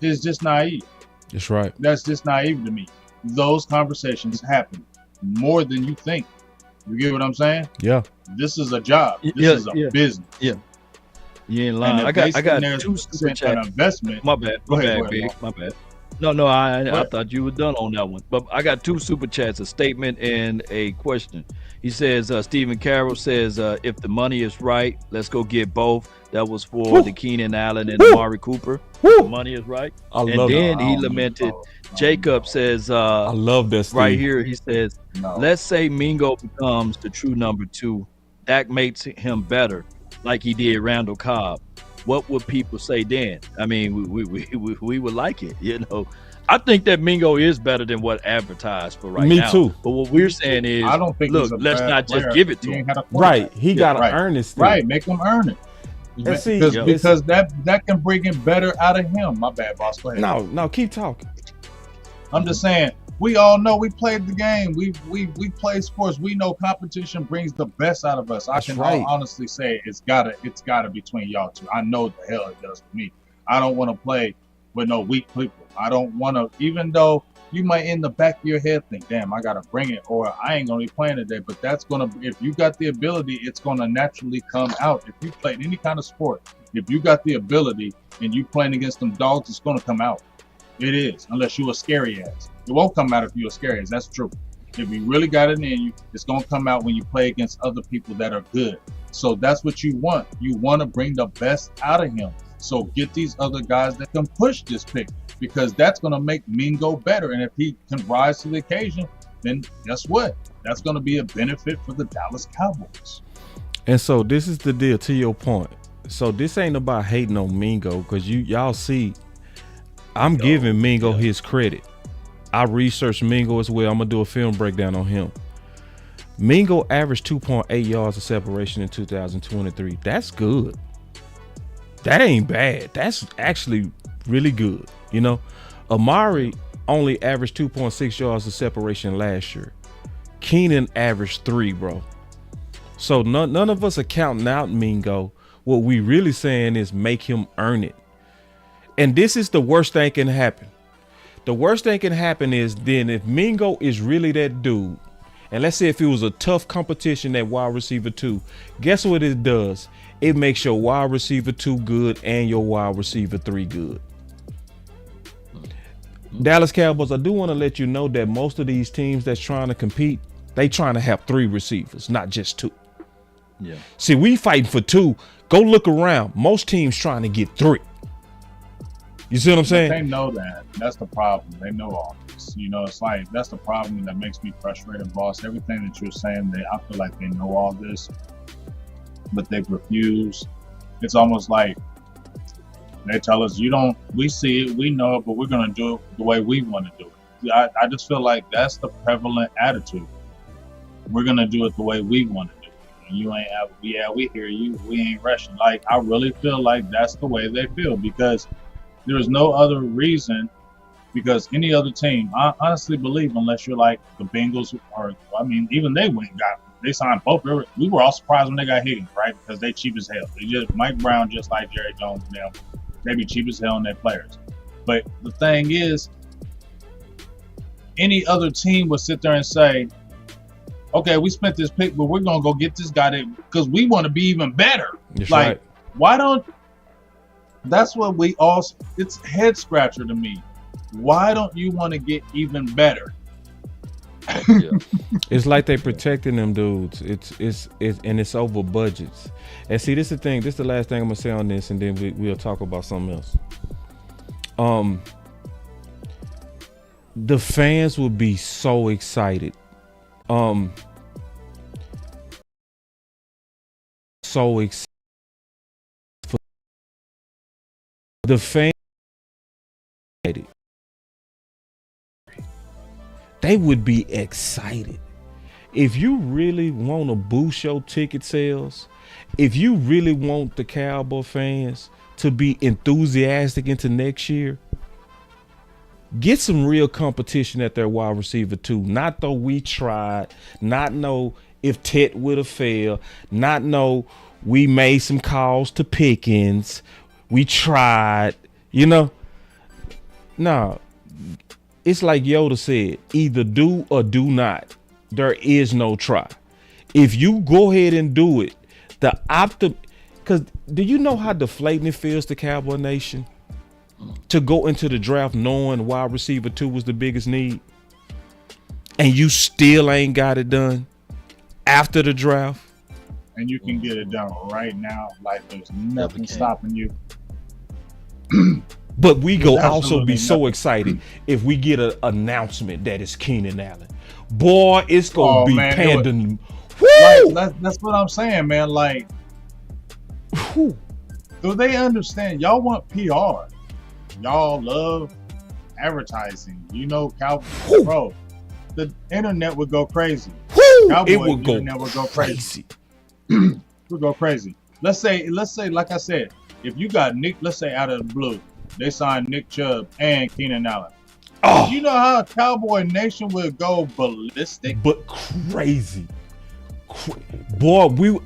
is just naive. That's right. That's just naive to me. Those conversations happen more than you think. You get what I'm saying? Yeah. This is a job. This is a business. Yeah. You ain't lying. I got 2 super chats. Investment. My bad. My bad. No, I thought you were done on that one. But I got two super chats, a statement and a question. He says, Stephen Carroll says, if the money is right, let's go get both. That was for the Keenan Allen and Amari Cooper. The money is right. And then he lamented. Jacob says, I love this right here. He says, let's say Mingo becomes the true number 2. That makes him better, like he did Randall Cobb. What would people say then? I mean, we would like it, you know. I think that Mingo is better than what advertised for right now. Me too. But what we're saying is, I don't think look, let's not just give it to him. Right. He got to earn it still. Right. Make him earn it. Because that can bring it better out of him. My bad, boss. Go ahead. No, keep talking. I'm just saying, we all know we played the game. We play sports. We know competition brings the best out of us. I can honestly say it's gotta between y'all two. I know the hell it does for me. I don't want to play with no weak people. I don't want to, even though you might in the back of your head think, damn, I gotta bring it, or I ain't gonna be playing today. But that's gonna, if you got the ability, it's gonna naturally come out. If you played any kind of sport, if you got the ability and you playing against them dogs, it's gonna come out. It is, unless you a scary ass. It won't come out if you're a scary ass. That's true. If you really got it in you, it's gonna come out when you play against other people that are good. So that's what you want. You want to bring the best out of him. So get these other guys that can push this pick, because that's gonna make Mingo better. And if he can rise to the occasion, then guess what? That's gonna be a benefit for the Dallas Cowboys. And so this is the deal, to your point. So this ain't about hating on Mingo, because y'all see, I'm giving Mingo his credit. I researched Mingo as well. I'm gonna do a film breakdown on him. Mingo averaged 2.8 yards of separation in 2023. That's good. That ain't bad. That's actually really good. You know, Amari only averaged 2.6 yards of separation last year. Keenan averaged 3, bro. So none of us are counting out Mingo. What we really saying is make him earn it. And this is the worst thing can happen. The worst thing can happen is then if Mingo is really that dude, and let's say if it was a tough competition at wide receiver 2, guess what it does? It makes your wide receiver 2 good and your wide receiver 3 good. Dallas Cowboys, I do want to let you know that most of these teams that's trying to compete, they trying to have 3 receivers, not just 2. Yeah. See, we fighting for 2. Go look around. Most teams trying to get 3. You see what I'm saying? They know that. That's the problem. They know all this. You know, it's like, that's the problem that makes me frustrated, boss. Everything that you're saying, I feel like they know all this, but they refuse. It's almost like they tell us, we see it, we know it, but we're going to do it the way we want to do it. I just feel like that's the prevalent attitude. We're going to do it the way we want to do it. And you ain't have, we hear you, we ain't rushing. Like, I really feel like that's the way they feel, because there's no other reason, because any other team, I honestly believe, unless you're like the Bengals, or, I mean, even they they signed both. We were all surprised when they got Higgins, right? Because they cheap as hell. Mike Brown, just like Jerry Jones and them, they be cheap as hell in their players. But the thing is, any other team would sit there and say, okay, we spent this pick, but we're going to go get this guy because we want to be even better. That's like, right. Why don't, that's what it's head scratcher to me. Why don't you want to get even better? Yeah. It's like they protecting them dudes. It's over budgets. And see, this is the thing. This is the last thing I'm gonna say on this, and then we'll talk about something else. The fans will be so excited. So excited. The fans, they would be excited. If you really want to boost your ticket sales, if you really want the Cowboy fans to be enthusiastic into next year, get some real competition at their wide receiver too. Not though we tried, not know if Tet would have failed, not know we made some calls to Pickens, we tried, you know. No, it's like Yoda said, either do or do not. There is no try. If you go ahead and do it, because do you know how deflating it feels to Cowboy Nation to go into the draft knowing wide receiver 2 was the biggest need, and you still ain't got it done after the draft? And you can get it done right now. Like there's nothing stopping you. But we go There's also be absolutely so nothing. excited if we get an announcement that it's Keenan Allen. Boy, it's gonna be man, pandering. Like, that's what I'm saying, man. Like, Woo! do they understand? Y'all want PR. Y'all love advertising. You know, Whew. bro, the internet would go crazy. Woo! Cowboy It would go internet would go crazy. crazy. Would go crazy. Let's say, like I said, if you got Nick, let's say out of the blue, they signed Nick Chubb and Keenan Allen. Oh, You know how Cowboy Nation would go ballistic? but crazy. Boy,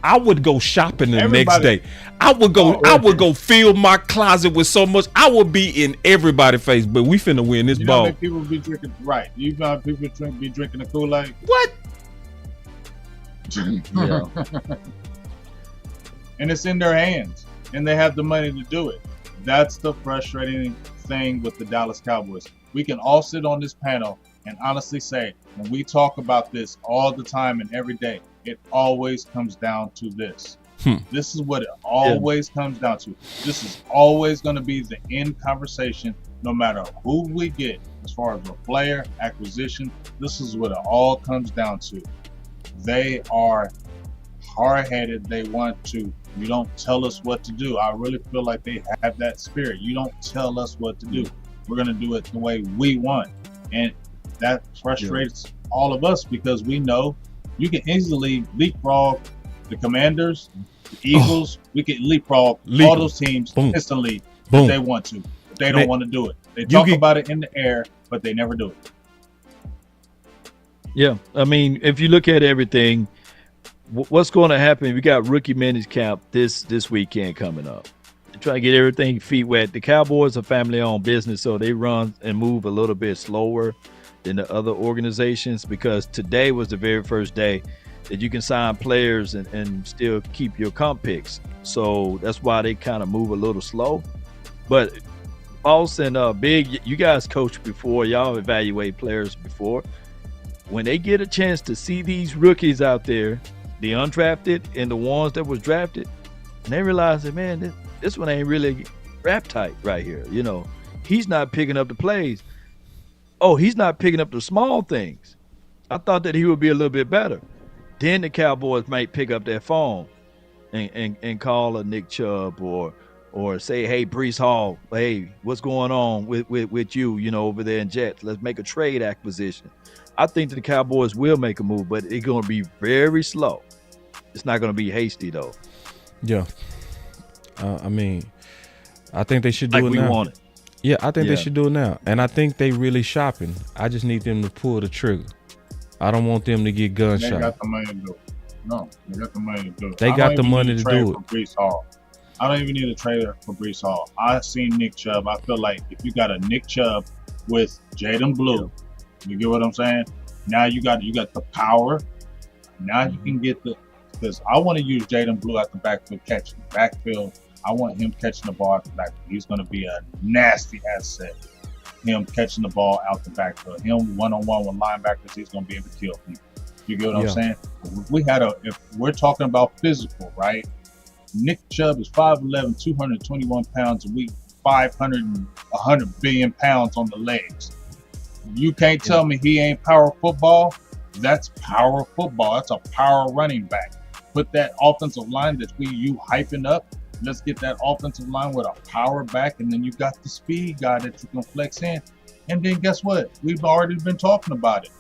I would go shopping the next Everybody- day. I would go fill my closet with so much. I would be in everybody's face, but we finna win this You know how ball. many people be drinking, right? You know how people be drinking the Kool-Aid? What? Yeah. And it's in their hands, and they have the money to do it. That's the frustrating thing with the Dallas Cowboys. We can all sit on this panel and honestly say, when we talk about this all the time and every day, it always comes down to this. This is what it always comes down to. This is always going to be the end conversation, no matter who we get as far as a player acquisition. This is what it all comes down to. They are hard-headed. They want to. You don't tell us what to do. I really feel like they have that spirit. You don't tell us what to do. We're going to do it the way we want. And that frustrates all of us because we know you can easily leapfrog the Commanders, the Eagles. We can leapfrog all those teams instantly if they want to. But they don't want to do it. They talk about it in the air, but they never do it. Yeah, I mean, if you look at everything, what's going to happen? We got rookie minis camp this weekend coming up. They're trying to get everything feet wet. The Cowboys are family-owned business, so they run and move a little bit slower than the other organizations because today was the very first day that you can sign players and still keep your comp picks. So that's why they kind of move a little slow. But Boss and Big, you guys coached before. Y'all evaluate players before. When they get a chance to see these rookies out there, the undrafted and the ones that was drafted, and they realize that, man, this one ain't really rap tight right here. You know, he's not picking up the plays. Oh, he's not picking up the small things. I thought that he would be a little bit better. Then the Cowboys might pick up their phone and call a Nick Chubb or say, hey, Breece Hall, hey, what's going on with you, you know, over there in Jets? Let's make a trade acquisition. I think that the Cowboys will make a move, but it's going to be very slow. It's not going to be hasty, though. Yeah. I mean, I think they should do Like it we now. want it. Yeah, I think Yeah. they should do it now. And I think they really shopping. I just need them to pull the trigger. I don't want them to get They gunshot. got the money to do it. No, they got the money to do it. They I got don't the even money need a to trade do for Breece Hall. I don't even need a trader for Breece Hall. I seen Nick Chubb. I feel like if you got a Nick Chubb with Jaden Blue, you get what I'm saying? Now you got the power. Now you can get because I want to use Jaden Blue at the backfield catching. Backfield, I want him catching the ball at the backfield. He's going to be a nasty asset. Him catching the ball out the backfield. Him one-on-one with linebackers, he's going to be able to kill people. You get what I'm saying? If we're talking about physical, right? Nick Chubb is 5'11", 221 pounds a week, 100 billion pounds on the legs. You can't tell me he ain't power football. That's power football. That's a power running back. Put that offensive line that you hyping up. Let's get that offensive line with a power back, and then you got the speed guy that you can flex in. And then guess what? We've already been talking about it.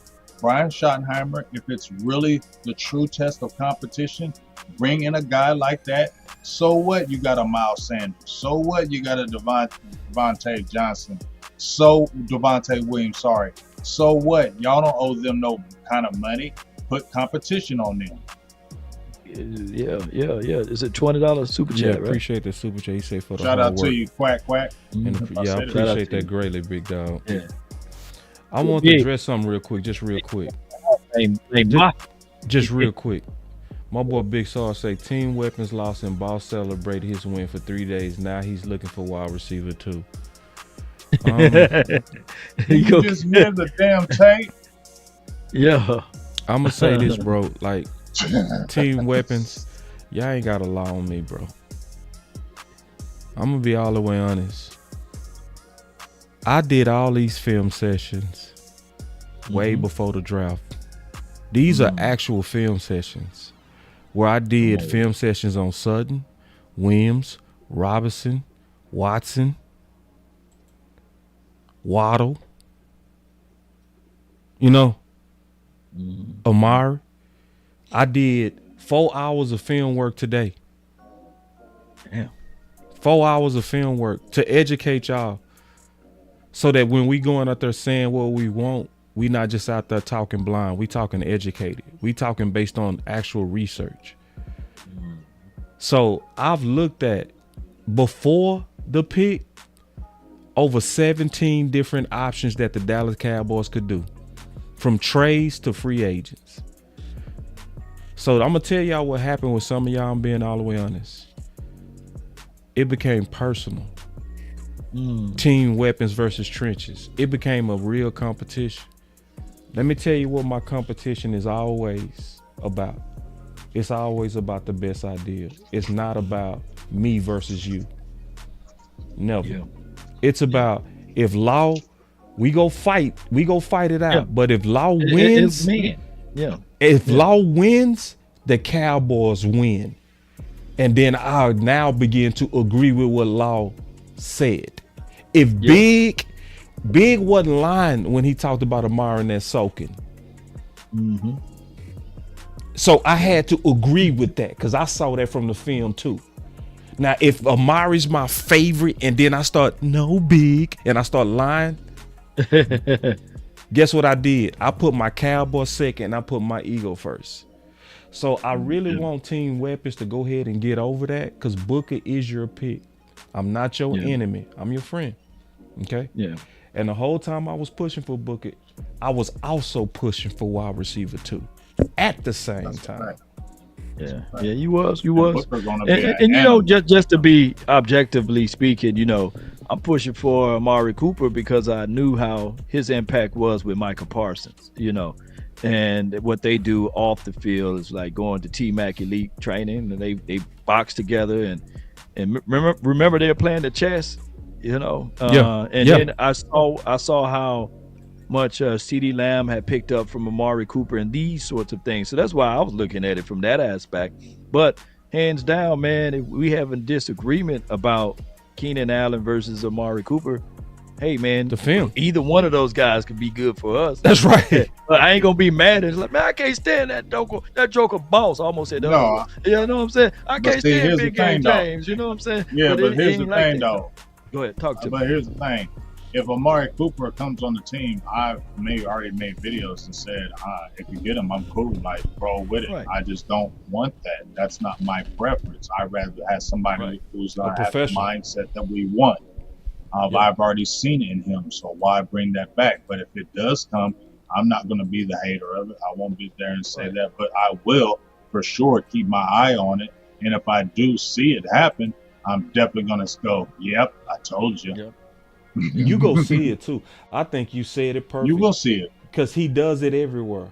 Brian Schottenheimer, if it's really the true test of competition, bring in a guy like that. So what? You got a Miles Sanders. So what? You got a Devontae Johnson. Devontae Williams, sorry. So what? Y'all don't owe them no kind of money. Put competition on them. Yeah. Is it $20 super chat, Yeah, right? appreciate the super chat. He said for the Shout hard out work. to you, Quack. And I yeah, I said it. appreciate that greatly, big dog. Yeah. I want to address something real quick, just real quick. Just real quick. My boy Big Saw say team weapons lost and Boss celebrated his win for 3 days. Now he's looking for wide receiver too. You just hear the damn tape. Yeah. I'm gonna say this, bro. Like team weapons, y'all ain't gotta lie on me, bro. I'm gonna be all the way honest. I did all these film sessions way before the draft. These are actual film sessions where I did film sessions on Sutton, Williams, Robinson, Watson, Waddle, Amari. I did 4 hours of film work today. Damn. 4 hours of film work to educate y'all so that when we going out there saying what we want, we not just out there talking blind. We talking educated. We talking based on actual research. So I've looked at, before the pick, over 17 different options that the Dallas Cowboys could do, from trades to free agents. So I'm gonna tell y'all what happened with some of y'all. I'm being all the way honest. It became personal. Team weapons versus trenches. It became a real competition. Let me tell you what my competition is always about. It's always about the best idea. It's not about me versus you. Never. Yeah. It's about, if Law, we go fight it out. Yeah. But if Law wins, if Law wins, the Cowboys win. And then I'll now begin to agree with what Law said. If Big wasn't lying when he talked about Amari and that soaking. So I had to agree with that because I saw that from the film too. Now, if Amari's my favorite and then I start, no, Big, and I start lying, guess what I did? I put my Cowboy second and I put my ego first. So I really want Team Weapons to go ahead and get over that because Booker is your pick. I'm not your enemy. I'm your friend. Okay? Yeah. And the whole time I was pushing for Booker, I was also pushing for wide receiver too at the same time. Yeah, you was. And just to be objectively speaking, I'm pushing for Amari Cooper because I knew how his impact was with Micah Parsons, and what they do off the field is like going to T-Mac Elite training and they box together and remember they were playing the chess, Then I saw how much CD Lamb had picked up from Amari Cooper and these sorts of things. So that's why I was looking at it from that aspect. But hands down, man, if we have a disagreement about Keenan Allen versus Amari Cooper, hey, man, the film, either one of those guys could be good for us. That's right. But I ain't going to be mad. It's like, man, I can't stand that joker boss. I almost said that. No. You know what I'm saying? I can't stand Big Game James. You know what I'm saying? Yeah, but here's the thing, though. Go ahead, talk to me. But here's the thing. If Amari Cooper comes on the team, I already made videos and said, if you get him, I'm cool. Like, roll with it. Right. I just don't want that. That's not my preference. I'd rather have somebody who's going to have the mindset that we want. I've already seen it in him, so why bring that back? But if it does come, I'm not going to be the hater of it. I won't be there and say that, but I will for sure keep my eye on it. And if I do see it happen, I'm definitely going to go, yep, I told you. Yep. You go see it too. I think you said it perfect. You will see it because he does it everywhere.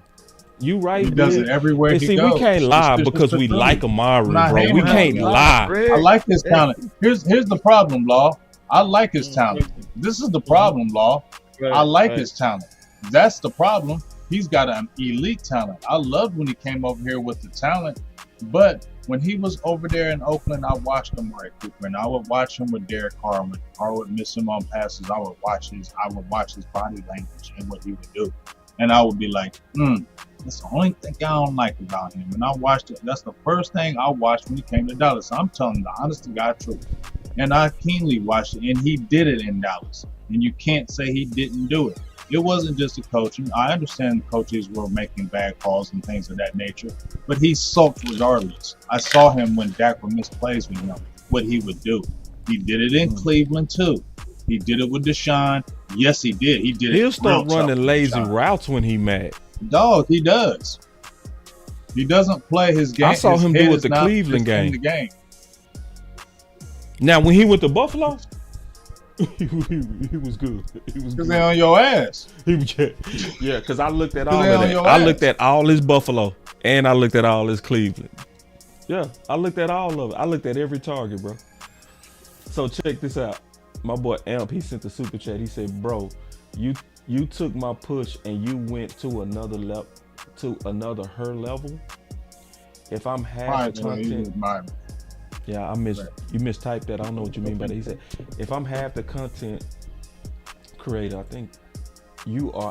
You right? He does it everywhere. And see, we can't lie because we like Amari, bro. We can't lie. I like his talent. Here's the problem, Law. I like his talent. This is the problem, Law. I like his talent. That's the problem. He's got an elite talent. I loved when he came over here with the talent, but when he was over there in Oakland, I watched Amari Cooper, and I would watch him with Derek Carr. When Carr would miss him on passes, I would watch his body language and what he would do, and I would be like, that's the only thing I don't like about him. And I watched it. That's the first thing I watched when he came to Dallas. I'm telling the honest to God truth. And I keenly watched it, and he did it in Dallas. And you can't say he didn't do it. It wasn't just the coaching. I understand coaches were making bad calls and things of that nature, but he sulked regardless. I saw him when Dak would miss plays with him, what he would do. He did it in Cleveland too. He did it with Deshaun. Yes, he did. He did it. He'll start running lazy routes when he mad. Dog, he does. He doesn't play his game. I saw him do it the Cleveland game. The game. Now, when he went to Buffalo, he was good. He was Because good. they on your ass. Yeah, because I looked at all They of on that. your I ass. looked at all his Buffalo, and I looked at all his Cleveland. Yeah, I looked at all of it. I looked at every target, bro. So check this out. My boy Amp, he sent the super chat. He said, "Bro, you took my push and you went to another level, her level. If I'm half the content." Yeah, you mistyped that. I don't know what you mean by that. He said, if I'm half the content creator, I think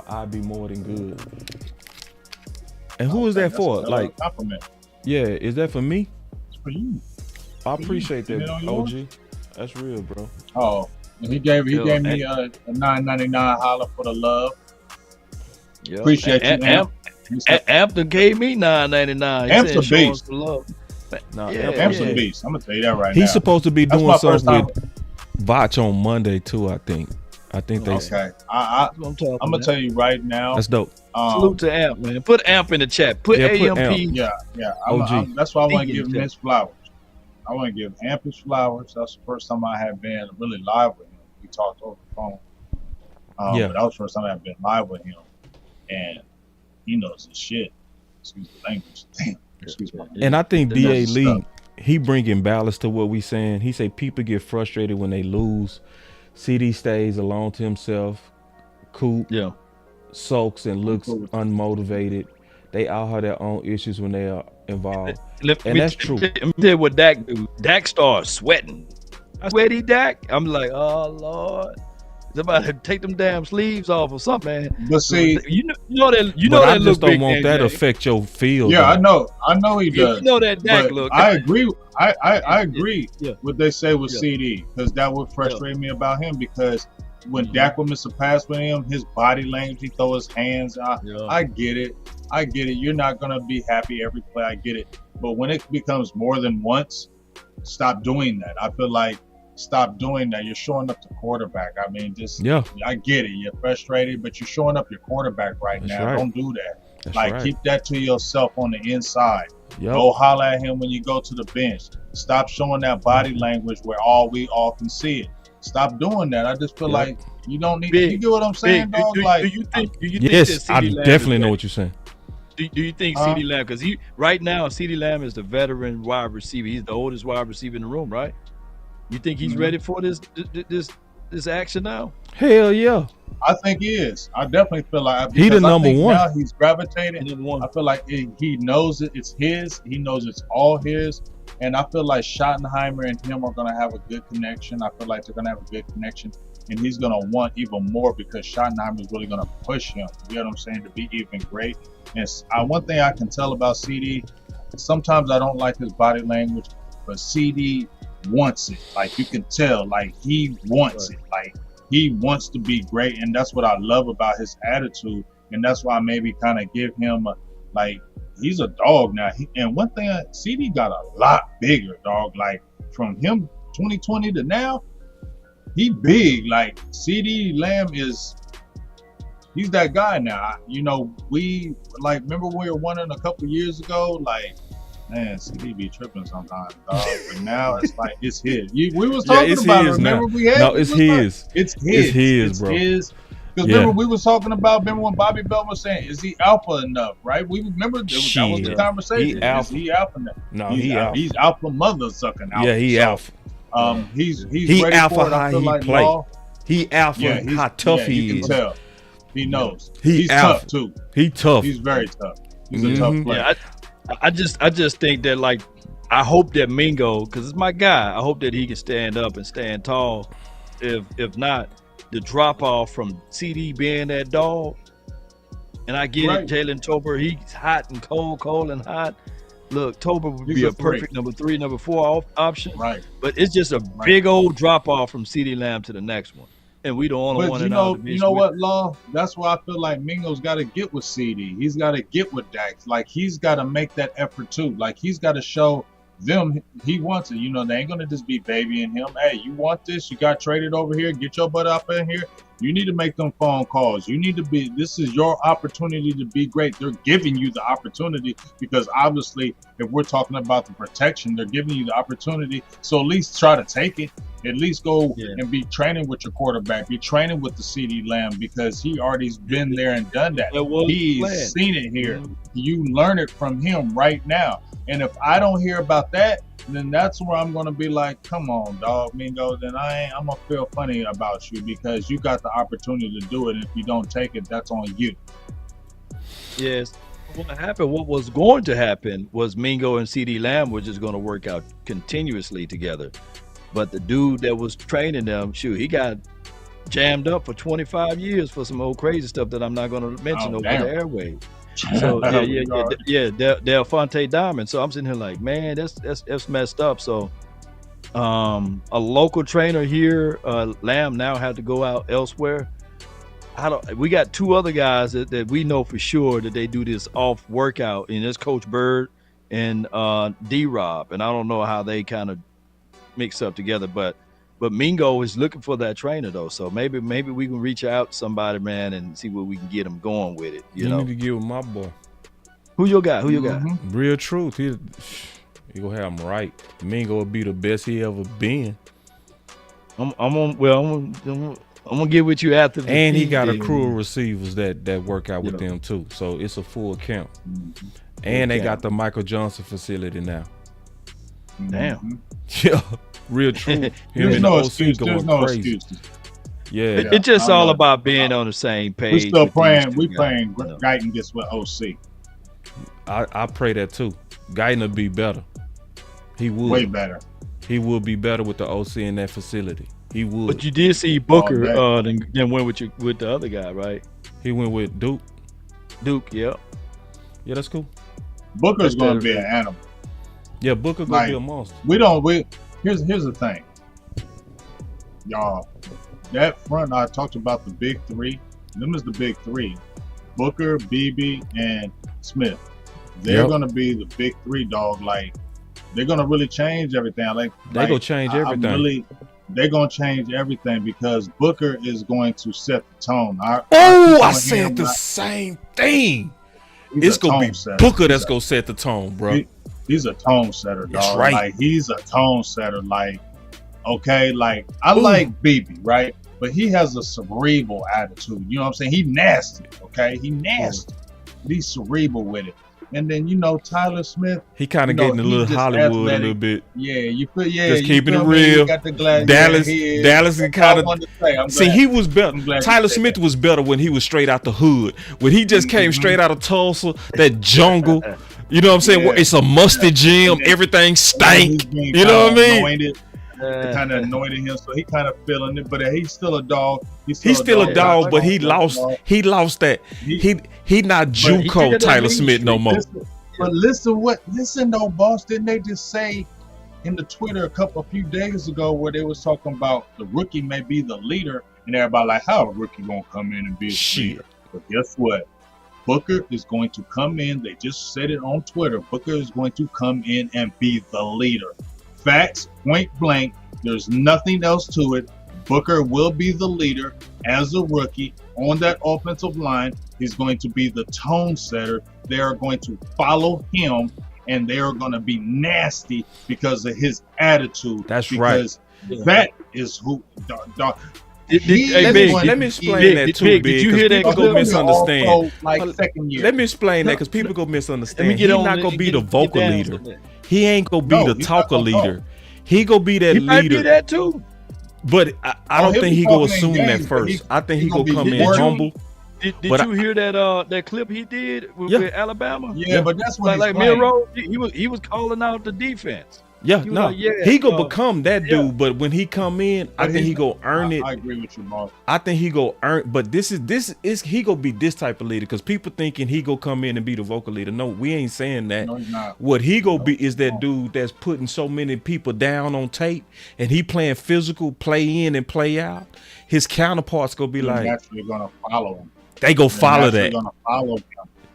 I'd be more than good. And who is that for? Like, compliment. Yeah, is that for me? It's for you. I appreciate that, OG. That's real, bro. Oh, and he gave me a $9.99 holler for the love. Yeah. Appreciate you, Amp. Amp gave me $9.99. Amp's a beast. Nah, Amp's a beast. I'm gonna tell you that right now. He's supposed to be doing something with time. Vach on Monday too. I think they. Okay. I'm gonna tell you right now. That's dope. Salute to Amp, man. Put Amp in the chat. Put AMP. Yeah. That's why I want to give him his flowers. I want to give Amp his flowers. That's the first time I have been really live with him. We talked over the phone. But that was the first time I've been live with him, and he knows his shit. Excuse the language. Damn. Excuse me. And I think DA Lee, he bringing balance to what we saying. He say people get frustrated when they lose. CD stays alone to himself. Coop sulks and looks unmotivated. They all have their own issues when they are involved. And that's true. Let me tell you what Dak do. Dak starts sweating. I sweaty Dak. I'm like, oh Lord. Somebody take them damn sleeves off or something, man. But see, you know that I just don't want that to affect your feel. Yeah, though. I know he does. You know that Dak look. I agree. I agree what they say with Yeah. CD, because that would frustrate me about him, because when Dak would miss a pass with him, his body language, he throw his hands out. I get it. You're not gonna be happy every play. I get it. But when it becomes more than once, stop doing that. I feel like stop doing that. You're showing up the quarterback. I mean, I get it. You're frustrated, but you're showing up your quarterback That's now. right. Don't do that. That's keep that to yourself on the inside. Yep. Go holler at him when you go to the bench. Stop showing that body language where we all can see it. Stop doing that. I just feel like you don't need. You get what I'm saying, dog? Do you think yes, that I CeeDee Lamb definitely is know ready? what you're saying. Do you think CeeDee Lamb? Because right now CeeDee Lamb is the veteran wide receiver. He's the oldest wide receiver in the room, right? You think he's ready for this action now? Hell yeah. I think he is. I definitely feel like he the number one. Now he's gravitating. I feel like he knows it's his. He knows it's all his. And I feel like Schottenheimer and him are going to have a good connection. I feel like they're going to have a good connection. And he's going to want even more, because Schottenheimer is really going to push him, you know what I'm saying, to be even great. And one thing I can tell about CD, sometimes I don't like his body language, but CD wants it. Like, you can tell, like, he wants it. Like, he wants to be great. And that's what I love about his attitude. And that's why I maybe kind of give him he's a dog now. And one thing, CD got a lot bigger, dog. Like, from him 2020 to now, he big. Like, CD Lamb he's that guy now. You know, we remember we were winning a couple years ago. Like, man, CD be tripping sometimes, dog. But now it's like it's his. We was talking about it. Remember we had no, it's his. It's his, bro. Because remember we was talking about. Remember when Bobby Bell was saying, "Is he alpha enough?" Right? We remember that was the conversation. Is he alpha enough? No, he's alpha mother sucking alpha. Yeah, he alpha. He's ready alpha for it. How he play. He alpha. How tough he is. You can tell. He knows. He's tough too. He tough. He's very tough. He's a tough player. Yeah, I just think that, like, I hope that Mingo, because it's my guy, I hope that he can stand up and stand tall. If not, the drop off from CD being that dog, and I get it, Jalen Tolbert, he's hot and cold and hot. Look, Tolbert would be a perfect number 3, number 4 option. Right. But it's just a big old drop off from CD Lamb to the next one. And we the only one in our division. You know what, Law? That's why I feel like Mingo's got to get with CD. He's got to get with Dax. Like, he's got to make that effort too. Like, he's got to show them he wants it. You know, they ain't gonna just be babying him. Hey, you want this? You got traded over here. Get your butt up in here. You need to make them phone calls. You need to be. This is your opportunity to be great. They're giving you the opportunity, because obviously, if we're talking about the protection, they're giving you the opportunity. So at least try to take it. At least go and be training with your quarterback, be training with the CeeDee Lamb, because he already's been there and done that. He's seen it here. You learn it from him right now. And if I don't hear about that, then that's where I'm going to be like, come on, dog, Mingo, then I'm going to feel funny about you, because you got the opportunity to do it. And if you don't take it, that's on you. Yes. What was going to happen was Mingo and CeeDee Lamb were just going to work out continuously together. But the dude that was training them, he got jammed up for 25 years for some old crazy stuff that I'm not going to mention over the airwaves. So Del Fonte Diamond. So I'm sitting here like, man, that's messed up. So a local trainer here, Lamb, now had to go out elsewhere. We got two other guys that we know for sure that they do this off workout, and it's Coach Bird and D-Rob, and I don't know how they kind of mix up together, but Mingo is looking for that trainer though, so maybe we can reach out to somebody, man, and see where we can get him going with it. You know, need to get with my boy. Who you got? Real truth. He gonna have him right. Mingo will be the best he ever been. I'm gonna get with you after. And he got a crew of receivers that work out with them too, so it's a full count. And they got the Michael Johnson facility now. Damn. Yeah, real true. There's no excuse. There's no excuses. Yeah, it's just all about being on the same page. We still praying. We praying Guyton gets with OC. I pray that too. Guyton will be better. He would. Way better. He would be better with the OC in that facility. He would. But you did see Booker then went with the other guy, right? He went with Duke. Yeah. Yeah, that's cool. Booker's going to be an animal. Yeah, Booker gonna be a monster. Here's the thing, y'all. That front, I talked about the big three. Them is the big three: Booker, BB, and Smith. They're gonna be the big three, dog. Like, they're gonna really change everything. They're gonna change everything. They're gonna change everything, because Booker is going to set the tone. I said the same thing. It's gonna be Booker that's gonna set the tone, bro. He's a tone setter, dog. That's right. Like, he's a tone setter. Like, okay, like, I like BB, right? But he has a cerebral attitude. You know what I'm saying? He nasty, okay? He nasty. He's cerebral with it. And then, Tyler Smith. He kind of getting a little Hollywood athletic. A little bit. Yeah, you feel, just keeping it real. Dallas and kind of. See, he was better. Tyler Smith was better when he was straight out the hood. When he just came straight out of Tulsa, that jungle. You know what I'm saying? Yeah. It's a musty gym. Everything stank. You know what I mean? Kind of anointed him, so he kind of feeling it. But he's still a dog. He's still a dog, but he lost. He lost that. He not JUCO Tyler Smith no more. Listen though, boss. Didn't they just say in the Twitter a few days ago where they was talking about the rookie may be the leader, and everybody like, how a rookie gonna come in and be a leader? But guess what? Booker is going to come in. They just said it on Twitter. Booker is going to come in and be the leader. Facts, point blank. There's nothing else to it. Booker will be the leader as a rookie on that offensive line. He's going to be the tone setter. They are going to follow him, and they are going to be nasty because of his attitude. That's right. Because that is who. Let me explain that too, Big. Did you hear that? People go misunderstand. Second year. Let me explain that, because people go misunderstand. He's not gonna be the vocal leader. He ain't gonna be the talker leader. He gonna be that leader. Might be that too. But I don't think he gonna assume that first. I think he gonna come in humble. Did you hear that clip he did with Alabama? Yeah, but that's what like Miro. He was calling out the defense. Yeah, no, he gonna become that dude. But when he come in, I think he gonna earn it. I agree with you, Mark. I think he gonna earn. But this is he gonna be this type of leader, because people thinking he gonna come in and be the vocal leader. No, we ain't saying that. No, he's not. What he gonna be is that dude that's putting so many people down on tape, and he playing physical, play in and play out. His counterparts gonna be like, naturally gonna follow him. They go follow that.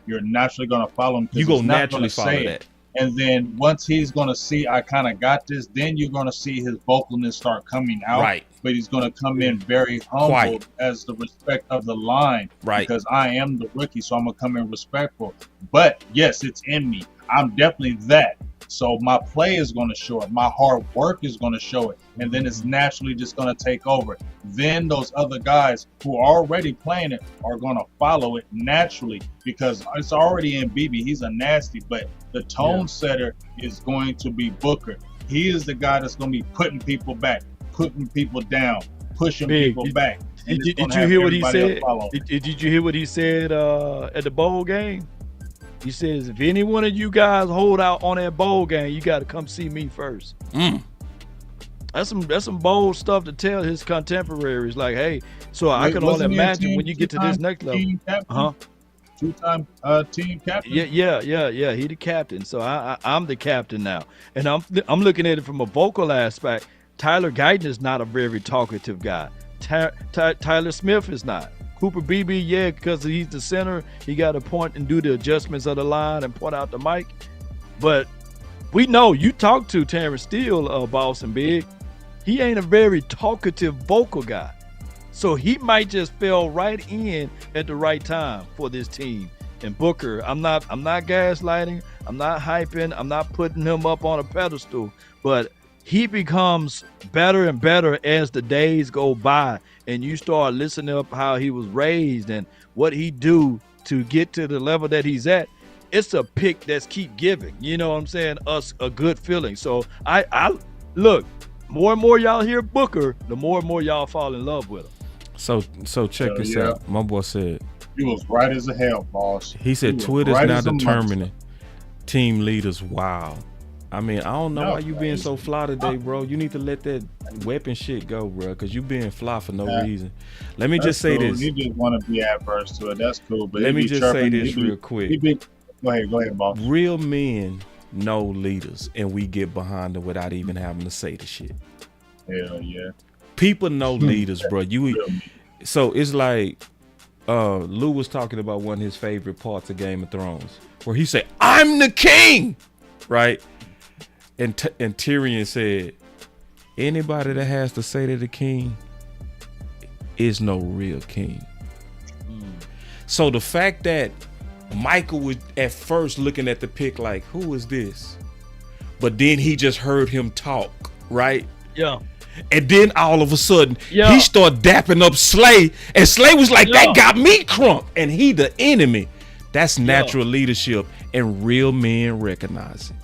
You're naturally gonna follow him. You gonna naturally follow that. And then once he's going to see, I kind of got this, then you're going to see his vocalness start coming out. Right. But he's going to come in very humble as the respect of the line. Right. Because I am the rookie, so I'm going to come in respectful. But, yes, it's in me. I'm definitely that. So my play is going to show it. My hard work is going to show it. And then it's naturally just going to take over. Then those other guys who are already playing it are going to follow it naturally because it's already in BB. He's a nasty, but the tone setter is going to be Booker. He is the guy that's going to be putting people back, putting people down, pushing people back. Did you hear what he said? Did you hear what he said at the bowl game? He says, if any one of you guys hold out on that bowl game, you got to come see me first. That's some bold stuff to tell his contemporaries. Like, hey, so I can only imagine when you get to this next level. Two-time team captain. Yeah. He the captain. So I'm the captain now, and I'm looking at it from a vocal aspect. Tyler Guyton is not a very talkative guy. Tyler Smith is not. Cooper Beebe, because he's the center, he got to point and do the adjustments of the line and point out the mic. But we know you talk to Terrence Steele, Boss and Big. He ain't a very talkative vocal guy. So he might just fell right in at the right time for this team. And Booker, I'm not gaslighting, I'm not hyping, I'm not putting him up on a pedestal, but he becomes better and better as the days go by, and you start listening up how he was raised and what he do to get to the level that he's at. It's a pick that's keep giving, you know what I'm saying, us a good feeling. So I look, more and more y'all hear Booker, the more and more y'all fall in love with him. So check this out. My boy said he was right as a hell, boss. He said Twitter's right now determining team leaders. Wow. I mean, I don't know why you being so fly today, bro. You need to let that weapon shit go, bro, because you being fly for no reason. Let me just say this. You just want to be adverse to it. That's cool. But let me just say this real quick. Go ahead, boss. Real men know leaders, and we get behind them without even having to say the shit. Hell yeah. People know leaders, bro. So it's like Lou was talking about one of his favorite parts of Game of Thrones, where he said, "I'm the king," right? And Tyrion said, anybody that has to say to the king is no real king. So the fact that Michael was at first looking at the pick like, who is this? But then he just heard him talk, right? Yeah. And then all of a sudden, he started dapping up Slay. And Slay was like, that got me crunk. And he the enemy. That's natural leadership, and real men recognize it.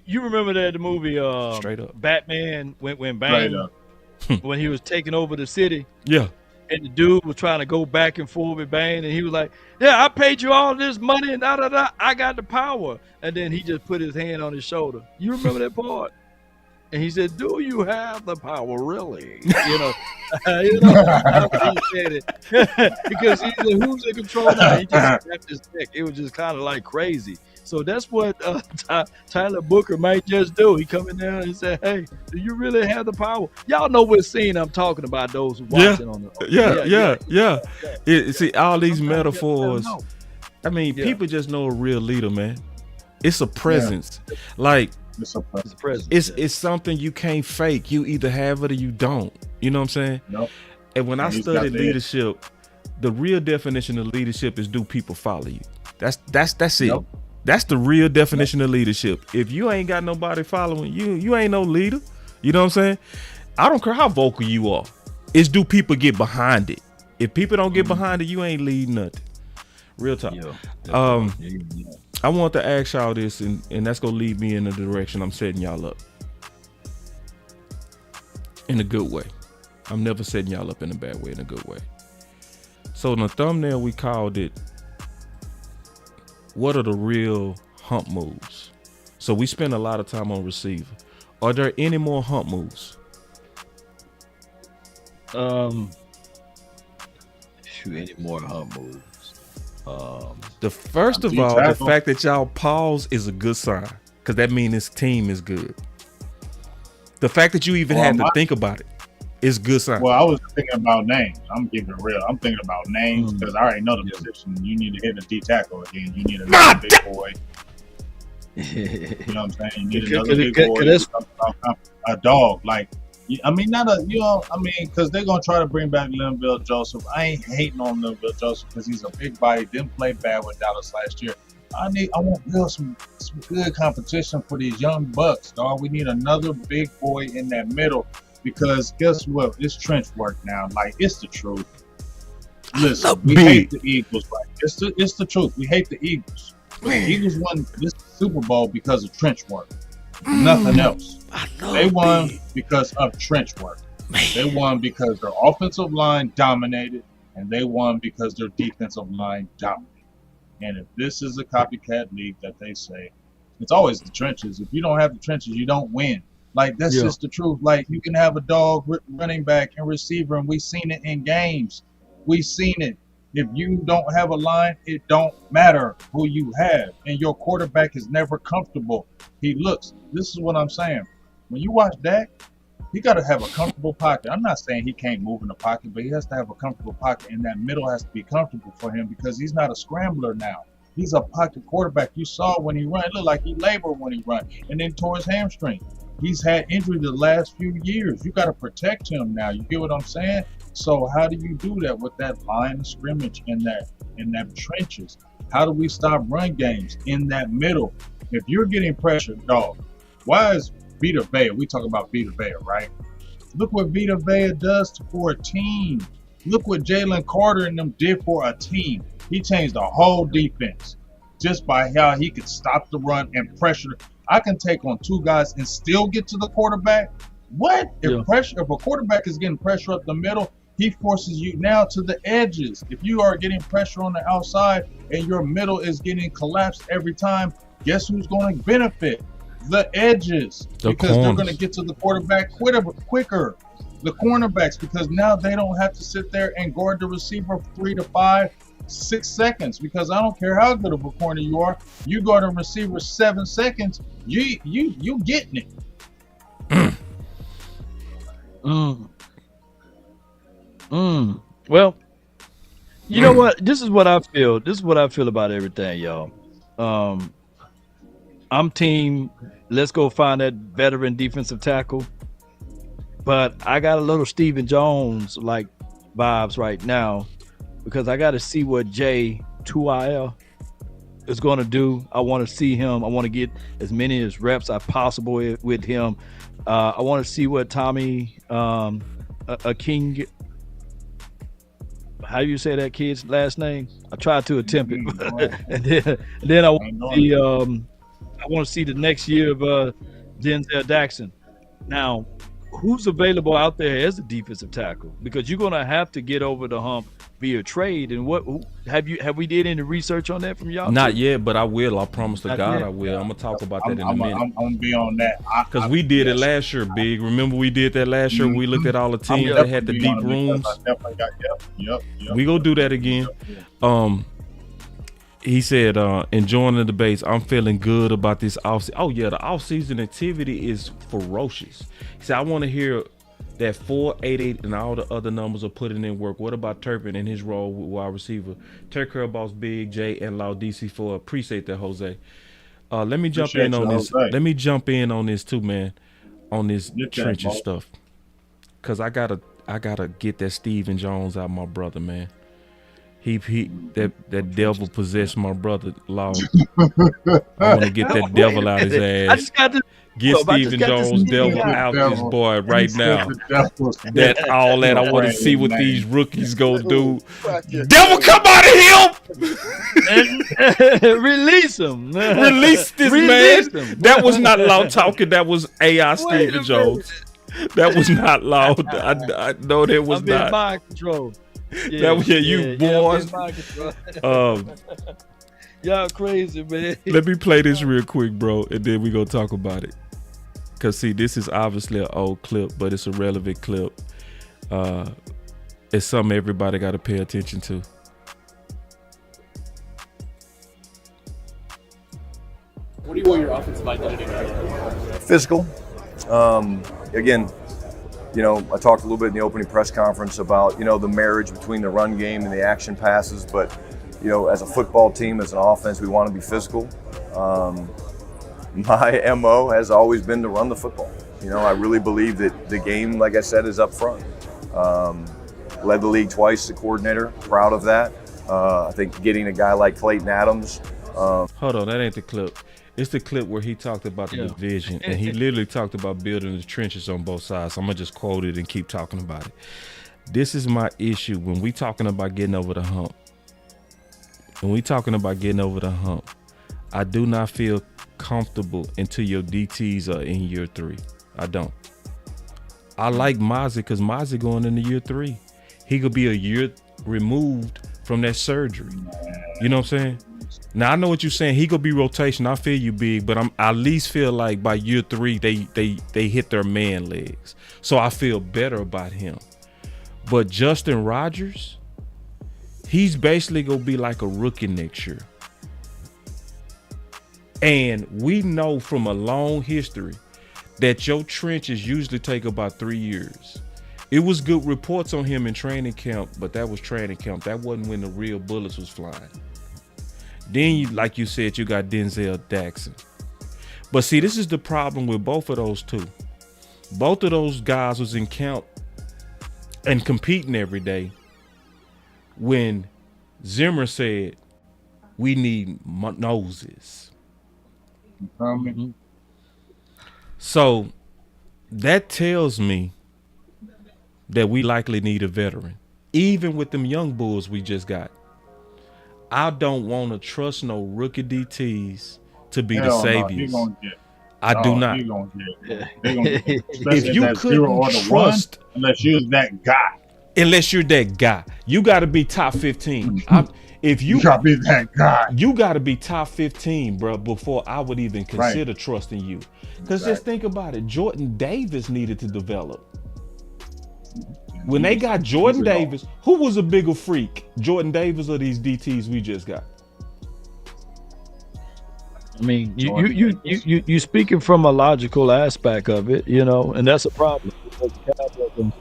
You remember that the movie Straight Up Batman when Bane when he was taking over the city? Yeah. And the dude was trying to go back and forth with Bane, and he was like, yeah, I paid you all this money and I got the power. And then he just put his hand on his shoulder. You remember that part? And he said, do you have the power really? You know, he said it. Because he said, who's in control now? He just snapped his neck. It was just kind of like crazy. So that's what Tyler Booker might just do. He coming down and say, hey, do you really have the power? Y'all know what scene I'm talking about, those who watching on the See, all these metaphors. I mean, people just know a real leader, man. It's a presence. Like, it's a presence. It's something you can't fake. You either have it or you don't. You know what I'm saying? Nope. And when I studied leadership, the real definition of leadership is, do people follow you? That's it. Nope. That's the real definition of leadership. If you ain't got nobody following you, you ain't no leader. You know what I'm saying? I don't care how vocal you are. It's, do people get behind it? If people don't get behind it, you ain't leading nothing. Real talk. I want to ask y'all this, and that's going to lead me in the direction I'm setting y'all up. In a good way. I'm never setting y'all up in a bad way, in a good way. So in the thumbnail, we called it, what are the real hump moves? So we spend a lot of time on receiver. Are there any more hump moves? Any more hump moves? The fact that y'all pause is a good sign, because that means this team is good. The fact that you even had to think about it is a good sign. Well, I was thinking about names. I'm keeping it real. I'm thinking about names because I already know the position. You need to hit a D tackle again. You need another big boy. You know what I'm saying? You need another big boy. A dog. Like, I mean, because they're going to try to bring back Linville Joseph. I ain't hating on Linville Joseph because he's a big body. Didn't play bad with Dallas last year. I want to build some good competition for these young bucks, dog. We need another big boy in that middle because guess what? It's trench work now. Like, it's the truth. Listen, we hate the Eagles. Right? It's the truth. We hate the Eagles. The Eagles won this Super Bowl because of trench work. Nothing else. They won because of trench work. They won because their offensive line dominated, and they won because their defensive line dominated. And if this is a copycat league that they say, it's always the trenches. If you don't have the trenches, you don't win. Like, that's just the truth. Like, you can have a dog running back and receiver, and we've seen it in games. We've seen it. If you don't have a line, it don't matter who you have. And your quarterback is never comfortable. This is what I'm saying. When you watch Dak, he got to have a comfortable pocket. I'm not saying he can't move in the pocket, but he has to have a comfortable pocket, and that middle has to be comfortable for him because he's not a scrambler now. He's a pocket quarterback. You saw when he ran, it looked like he labored when he ran, and then tore his hamstring. He's had injury the last few years. You got to protect him now. You get what I'm saying? So how do you do that with that line of scrimmage in that trenches? How do we stop run games in that middle? If you're getting pressured, dog, why is Vita Vea? We talk about Vita Vea, right? Look what Vita Vea does for a team. Look what Jalen Carter and them did for a team. He changed the whole defense just by how he could stop the run and pressure. I can take on two guys and still get to the quarterback. What? If a quarterback is getting pressure up the middle, he forces you now to the edges. If you are getting pressure on the outside and your middle is getting collapsed every time, guess who's going to benefit? The edges, because they're going to get to the quarterback quicker. The cornerbacks, because now they don't have to sit there and guard the receiver 3 to 5, 6 seconds. Because I don't care how good of a corner you are, you guard a receiver 7 seconds, you getting it. Well, you know what? This is what I feel. This is what I feel about everything, y'all. I'm team, let's go find that veteran defensive tackle. But I got a little Stephen Jones like vibes right now because I got to see what Jay 2IL is going to do. I want to see him. I want to get as many as reps as possible with him. I want to see what Tommy a King. How do you say that kid's last name? I tried to attempt it, and then I want to see. I want to see the next year of Denzel Jackson. Now, who's available out there as a defensive tackle? Because you're going to have to get over the hump via trade. And have we did any research on that from y'all? Not yet, but I will. I promise to God I will. I'm gonna talk about that in a minute. I'm gonna be on that because we did it last year, Big. Remember we did that last year. We looked at all the teams that had the deep rooms. We gonna do that again. He said, enjoying the debates. I'm feeling good about this offseason. Oh, yeah, the offseason activity is ferocious. He said, I want to hear that 488 and all the other numbers are putting in work. What about Turpin and his role with wide receiver? Take care of Boss Big, J, and Law DC4. Appreciate that, Jose. Let me jump in on this. Let me jump in on this too, man, on this trenches stuff. Because I gotta get that Stephen Jones out of my brother, man. That devil possessed my brother, Law. I want to get that devil out his ass. I just got to get Stephen Jones devil out this boy right now. That all that I want to see what these rookies go do. Devil, come out of him! Release him. Release this man. That was not Law talking. That was AI Stephen Jones. That was not Law. I know that was not. Mind control. Yeah, that was you boys. Y'all crazy, man. Let me play this real quick, bro, and then we gonna talk about it. Cause see, this is obviously an old clip, but it's a relevant clip. It's something everybody got to pay attention to. What do you want your offensive identity to be? Physical. Again, you know, I talked a little bit in the opening press conference about, you know, the marriage between the run game and the action passes. But, you know, as a football team, as an offense, we want to be physical. My MO has always been to run the football. You know, I really believe that the game, like I said, is up front. Led the league twice as a coordinator, proud of that. I think getting a guy like Clayton Adams Hold on, that ain't the clip. It's the clip where he talked about the division, and he literally talked about building the trenches on both sides. So I'm gonna just quote it and keep talking about it. This is my issue when we talking about getting over the hump. When we talking about getting over the hump, I do not feel comfortable until your DTs are in year 3. I don't. I like Mozzie because Mozzie going into year 3. He could be a year removed from that surgery. You know what I'm saying? Now I know what you're saying. He could be rotation. I feel you, Big, but I at least feel like by year 3 they hit their man legs. So I feel better about him. But Justin Rogers, he's basically gonna be like a rookie next year. And we know from a long history that your trenches usually take about 3 years. It was good reports on him in training camp, but that was training camp. That wasn't when the real bullets was flying. Then, like you said, you got Denzel Jackson. But see, this is the problem with both of those two. Both of those guys was in camp and competing every day when Zimmer said, we need noses. So that tells me that we likely need a veteran. Even with them young bulls we just got. I don't want to trust no rookie DTs to be the saviors. I do not. If you couldn't trust, unless you're that guy. Unless you're that guy, you got to be top 15. If you gotta be that guy, you got to be top 15, bro, before I would even consider trusting you. Because just think about it, Jordan Davis needed to develop. When they got Jordan Davis, who was a bigger freak, Jordan Davis or these DTs we just got? I mean, you speaking from a logical aspect of it, you know, and that's a problem because Cowboys don't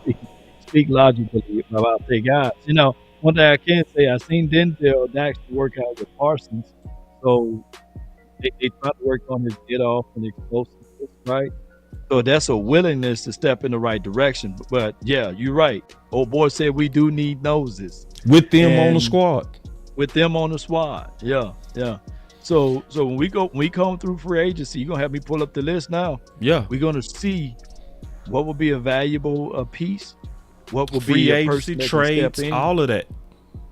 speak logically about their guys. You know, one thing I can say, I seen Denzel actually work out with Parsons, so they try to work on his get off and explosiveness, right? So that's a willingness to step in the right direction. But yeah, you're right. Old boy said we do need noses with them on the squad. With them on the squad, yeah. So when we come through free agency, you're gonna have me pull up the list now. Yeah, we're gonna see what will be a valuable piece, what will free be a agency trades, all of that.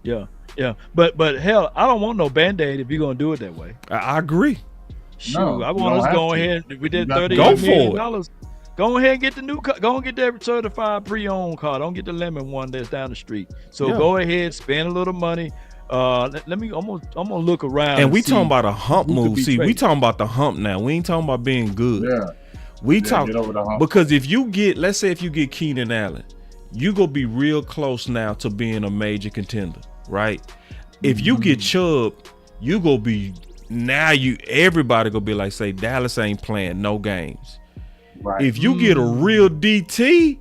Yeah. But hell, I don't want no Band-Aid if you're gonna do it that way. I agree. Sure, I want us to go ahead. We did $38 million. Go ahead and get the new car. Go and get that certified pre-owned car. Don't get the lemon one that's down the street. So go ahead, spend a little money. Let me. I'm gonna look around. And we talking about a hump move. See, we talking about the hump now. We ain't talking about being good. Yeah. We talk because if you get, let's say, if you get Keenan Allen, you gonna be real close now to being a major contender, right? If you get Chubb, you gonna be. Now everybody gonna be like, say, Dallas ain't playing no games. Right. If you get a real DT,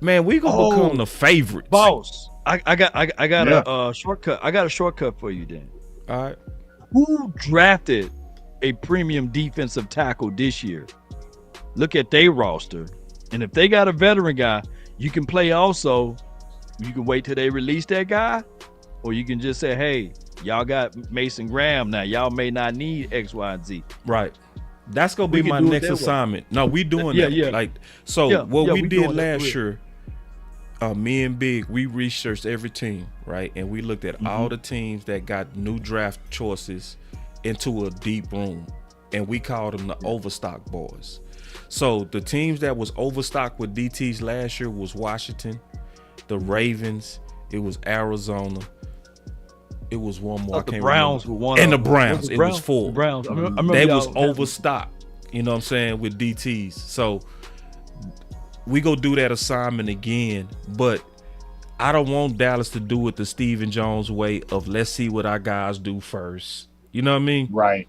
man, we gonna become the favorites. Boss, I got a shortcut. I got a shortcut for you then. All right. Who drafted a premium defensive tackle this year? Look at their roster, and if they got a veteran guy, you can play also. You can wait till they release that guy, or you can just say, hey, y'all got Mason Graham now. Y'all may not need X, Y, and Z. Right. That's gonna be my next assignment. No, we doing that. Yeah. Like, so what we did last year, me and Big, we researched every team, right? And we looked at all the teams that got new draft choices into a deep room, and we called them the overstock boys. So the teams that was overstocked with DTs last year was Washington, the Ravens, it was Arizona. It was one more. The Browns were one. And the Browns. It was 4. The Browns. They was overstocked. You know what I'm saying, with DTs. So we go do that assignment again. But I don't want Dallas to do it the Stephen Jones way of let's see what our guys do first. You know what I mean? Right.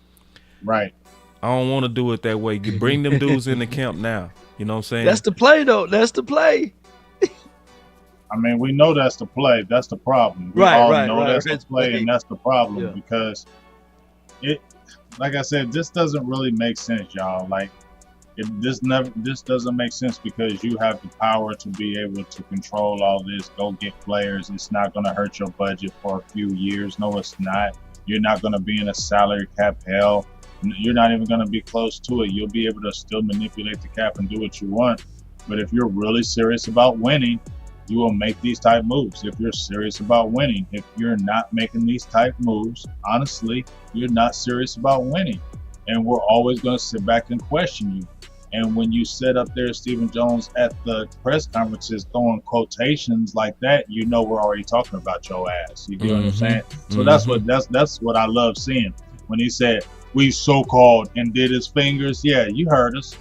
I don't want to do it that way. You bring them dudes in the camp now. You know what I'm saying? That's the play, though. That's the play. I mean, we know that's the play. That's the problem. We all know that's the play, and that's the problem because it, like I said, this doesn't really make sense, y'all. Like, this doesn't make sense because you have the power to be able to control all this. Go get players. It's not going to hurt your budget for a few years. No, it's not. You're not going to be in a salary cap hell. You're not even going to be close to it. You'll be able to still manipulate the cap and do what you want. But if you're really serious about winning, you will make these type moves. If you're serious about winning, if you're not making these type moves, honestly, you're not serious about winning. And we're always going to sit back and question you. And when you sit up there, Stephen Jones, at the press conferences throwing quotations like that, you know we're already talking about your ass. You get what I'm saying? So that's what I love seeing. When he said, we so-called, and did his fingers, yeah, you heard us.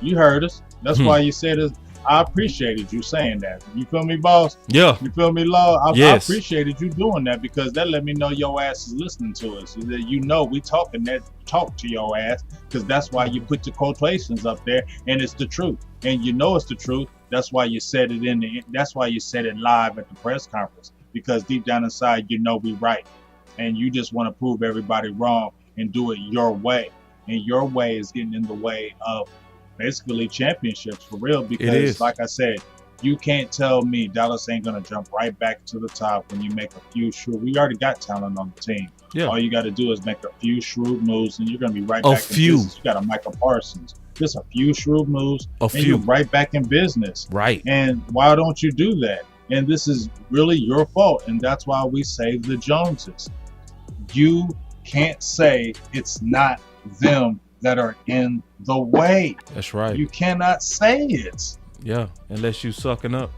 You heard us. That's why you said it. I appreciated you saying that. You feel me, boss? Yeah. You feel me, Law? I Yes. appreciated you doing that, because that let me know your ass is listening to us. You know we talk to your ass, because that's why you put the quotations up there, and it's the truth. And you know it's the truth. That's why you said it that's why you said it live at the press conference, because deep down inside you know we right. And you just want to prove everybody wrong and do it your way. And your way is getting in the way of basically championships for real, because like I said, you can't tell me Dallas ain't gonna jump right back to the top when you make a few shrewd. We already got talent on the team. Yeah. All you got to do is make a few shrewd moves, and you're gonna be right back in business. You got a Michael Parsons, just a few shrewd moves, and you're right back in business. Right. And why don't you do that? And this is really your fault, and that's why we save the Joneses. You can't say it's not them that are in the way. That's right. You cannot say it. Yeah, unless you sucking up.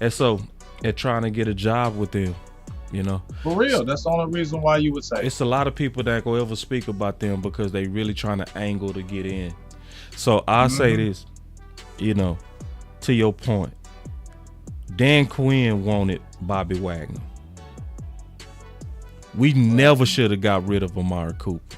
And so they're trying to get a job with them, you know. For real, that's the only reason why you would say it's a lot of people that go ever speak about them because they really trying to angle to get in. So I'll say this, you know, to your point. Dan Quinn wanted Bobby Wagner. We never should have got rid of Amari Cooper.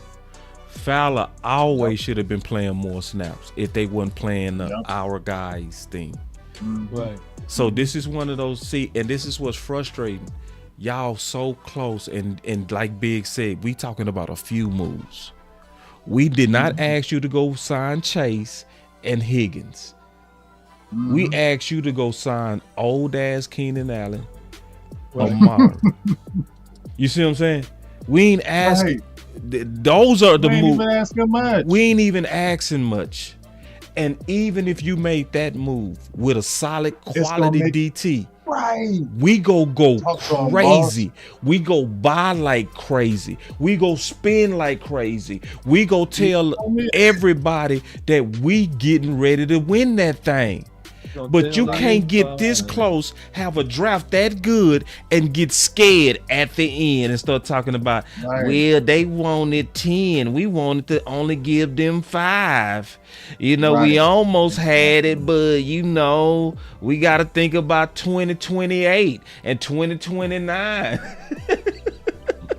Fowler always should have been playing more snaps if they wasn't playing our guys thing. Right. So this is one of those, and this is what's frustrating. Y'all so close, and like Big said, we talking about a few moves. We did not ask you to go sign Chase and Higgins. We asked you to go sign old ass Keenan Allen, Amari. You see what I'm saying? We ain't asking. Those are the moves. We ain't even asking much. And even if you made that move with a solid quality DT, we go crazy. We go buy like crazy. We go spin like crazy. We go tell everybody that we getting ready to win that thing. But you can't get this close, have a draft that good, and get scared at the end and start talking about, well, they wanted 10. We wanted to only give them 5. You know, we almost had it, but, you know, we got to think about 2028 and 2029.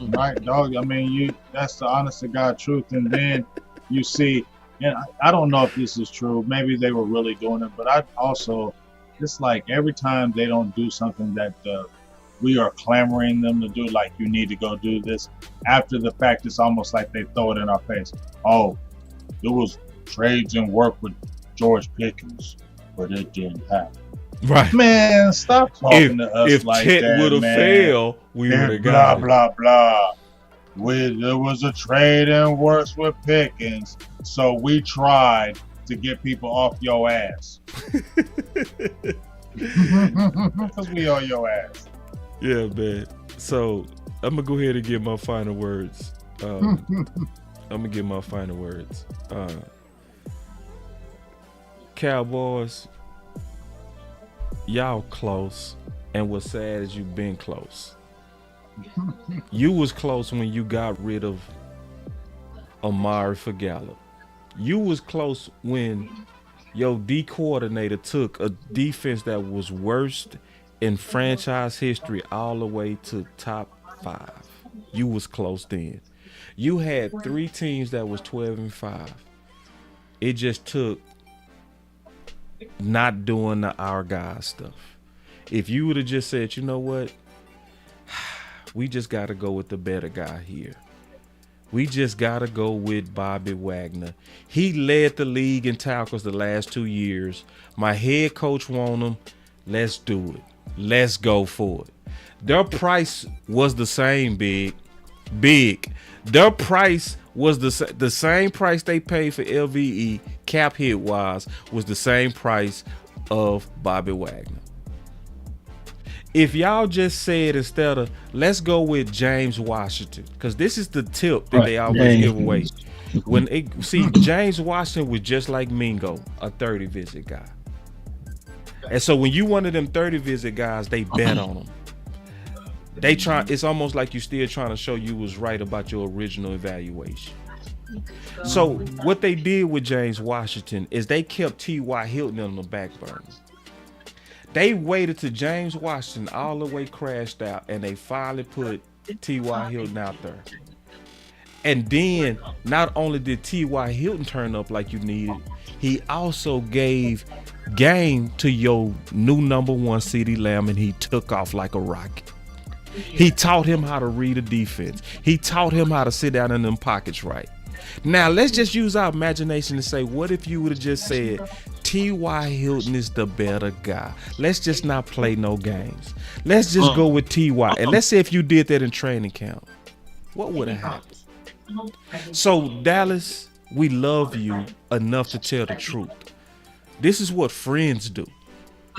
Right, dog. I mean, that's the honest to God truth. And then you see, and I don't know if this is true. Maybe they were really doing it, but I also, it's like every time they don't do something that we are clamoring them to do, like you need to go do this. After the fact, it's almost like they throw it in our face. Oh, it was trades and work with George Pickens, but it didn't happen. Right, man. Stop talking to us like that. If Chet would have failed, we would have got it. Blah blah. There was a trade and works with Pickens, so we tried to get people off your ass. Because we on your ass. Yeah, man. So I'm gonna go ahead and give my final words. Cowboys, y'all close, and what's sad is you've been close. You was close when you got rid of Amari for Gallup. You was close when your D coordinator took a defense that was worst in franchise history all the way to top 5. You was close then. You had 3 teams that was 12-5. It just took not doing the our guys stuff. If you would have just said, you know what? We just got to go with the better guy here. We just got to go with Bobby Wagner. He led the league in tackles the last 2 years. My head coach want him. Let's do it. Let's go for it. Their price was the same, Big. Big. Their price was the same price they paid for LVE, cap hit wise, was the same price of Bobby Wagner. If y'all just said instead of let's go with James Washington, because this is the tip that they always give away. When James Washington was just like Mingo, a 30 visit guy. And so when you one of them 30 visit guys, they bet on them. It's almost like you still trying to show you was right about your original evaluation. So what they did with James Washington is they kept T.Y. Hilton on the back burner. They waited till James Washington all the way crashed out, and they finally put T.Y. Hilton out there. And then not only did T.Y. Hilton turn up like you needed, he also gave game to your new number one CeeDee Lamb, and he took off like a rocket. He taught him how to read a defense. He taught him how to sit down in them pockets right. Now, let's just use our imagination to say, what if you would have just said, T.Y. Hilton is the better guy. Let's just not play no games. Let's just go with T.Y. And let's say if you did that in training camp, what would have happened? So, Dallas, we love you enough to tell the truth. This is what friends do.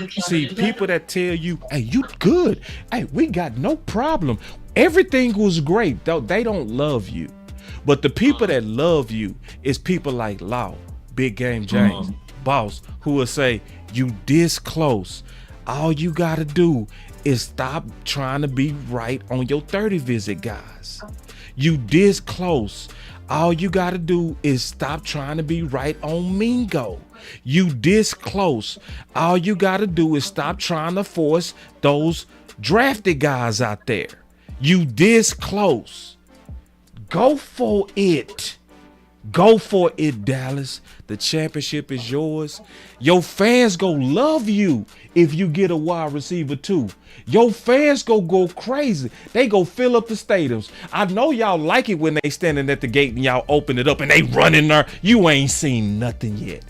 See, people that tell you, hey, you good. Hey, we got no problem. Everything was great. Though they don't love you. But the people that love you is people like Law, Big Game James, Boss, who will say, you this close. All you got to do is stop trying to be right on your 30 visit guys. You this close. All you got to do is stop trying to be right on Mingo. You this close. All you got to do is stop trying to force those drafted guys out there. You this close. Go for it. Go for it, Dallas. The championship is yours. Your fans go love you if you get a wide receiver too. Your fans go crazy. They go fill up the stadiums. I know y'all like it when they standing at the gate and y'all open it up and they run in there. You ain't seen nothing yet.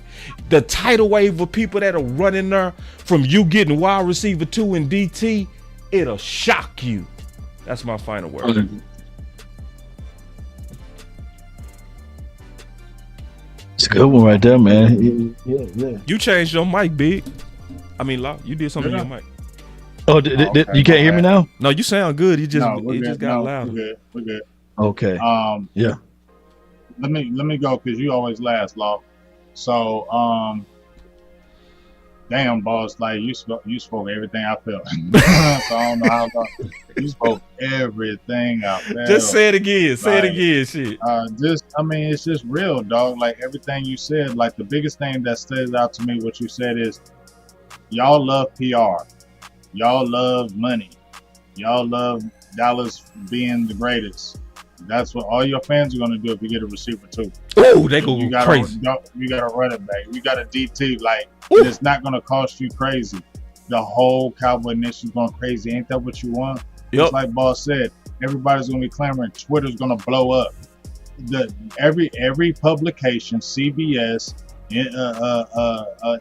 The tidal wave of people that are running there from you getting wide receiver 2 in DT, it'll shock you. That's my final word. It's a good one right there, man. Yeah. You changed your mic, Big. I mean, Law, you did something on your mic. Oh, you can't hear me now? No, you sound good. You just got louder. We're good. Okay. Yeah. Let me go because you always last, Law. So damn, boss, like you spoke everything I felt. So I don't know how you spoke everything I felt. Just say it again. Say it again, shit. It's just real, dog. Like everything you said, like the biggest thing that stands out to me, what you said is y'all love PR. Y'all love money. Y'all love Dallas being the greatest. That's what all your fans are going to do if you get a receiver too. Oh, they go crazy. You got a running back. You got a DT. Like, it's not going to cost you crazy. The whole Cowboy Nation is going crazy. Ain't that what you want? Yep. Just like Boss said, everybody's going to be clamoring. Twitter's going to blow up. Every publication, CBS,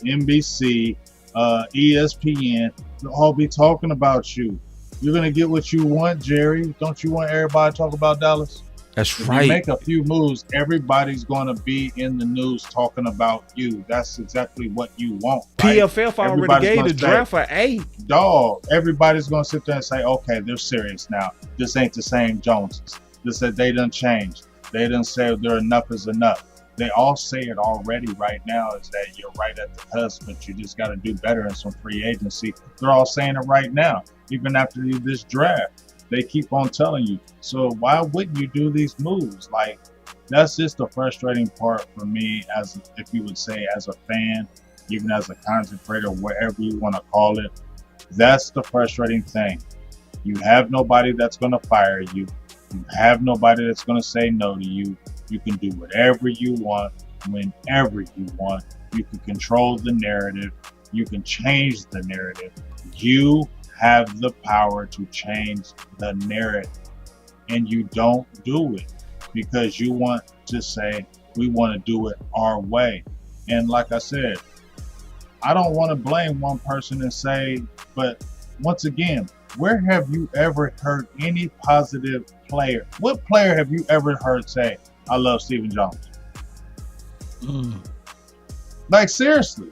NBC, ESPN, they'll all be talking about you. You're going to get what you want, Jerry. Don't you want everybody to talk about Dallas? That's if right. You make a few moves, everybody's going to be in the news talking about you. That's exactly what you want. Right? PFF already gave the draft for A. Dog, everybody's going to sit there and say, okay, they're serious now. This ain't the same Joneses. This said they done changed. They done said their enough is enough. They all say it already right now is that you're right at the cusp, but you just got to do better in some free agency. They're all saying it right now. Even after this draft, they keep on telling you. So why wouldn't you do these moves? Like, that's just the frustrating part for me, as if you would say, as a fan, even as a content creator, whatever you want to call it. That's the frustrating thing. You have nobody that's going to fire you. You have nobody that's going to say no to you. You can do whatever you want, whenever you want. You can control the narrative. You can change the narrative. You have the power to change the narrative, and you don't do it because you want to say we want to do it our way. And like I said, I don't want to blame one person and say, but once again, where have you ever heard any positive player? What player have you ever heard say, I love Stephen Jones? Like, seriously.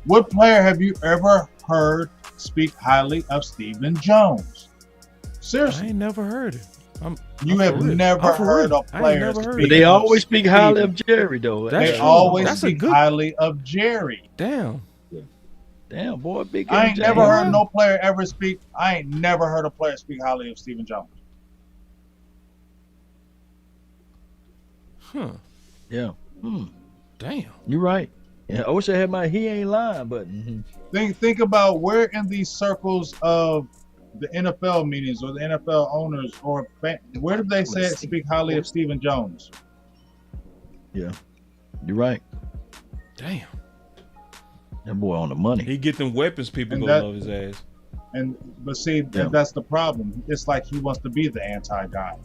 What player have you ever heard speak highly of Stephen Jones? Seriously. I ain't never heard it. You have never heard a player speak. But they always speak highly of Jerry, though. They always speak highly of Jerry. Damn, boy, big. I ain't never heard no player ever speak. I ain't never heard a player speak highly of Stephen Jones. Huh. Yeah. Damn. You're right. Yeah, I wish I had my he ain't lying button. Think about where in these circles of the NFL meetings or the NFL owners or where did they say speak highly of Stephen Jones? Yeah, you're right. Damn. That boy on the money. He get them weapons, people gonna love his ass. But see, that's the problem. It's like he wants to be the anti-guy.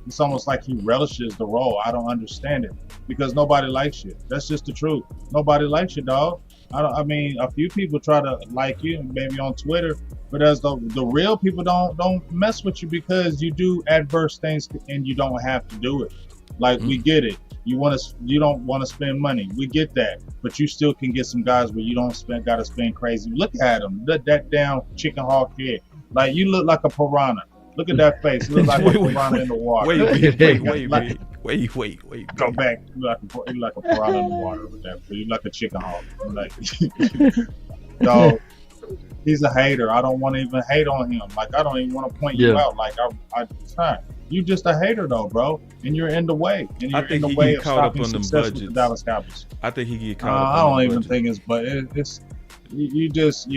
It's almost like he relishes the role. I don't understand it because nobody likes you. That's just the truth. Nobody likes you, dog. I mean, a few people try to like you, maybe on Twitter, but as the real people don't mess with you because you do adverse things and you don't have to do it. Like we get it. You don't want to spend money. We get that, but you still can get some guys where you don't got to spend crazy. Look at him. That damn chicken hawk head. Like you look like a piranha. Look at that face. You look like a piranha in the water. Wait. Go back. You look like a piranha in the water with that. You look like a chicken hawk. Like, dog, he's a hater. I don't want to even hate on him. Like, I don't even want to point you out. Like, it's not. You just a hater though, bro, and you're in the way. And you're in the way of stopping success with the Dallas Cowboys. I think he get caught up. I don't even think it's, but it's. You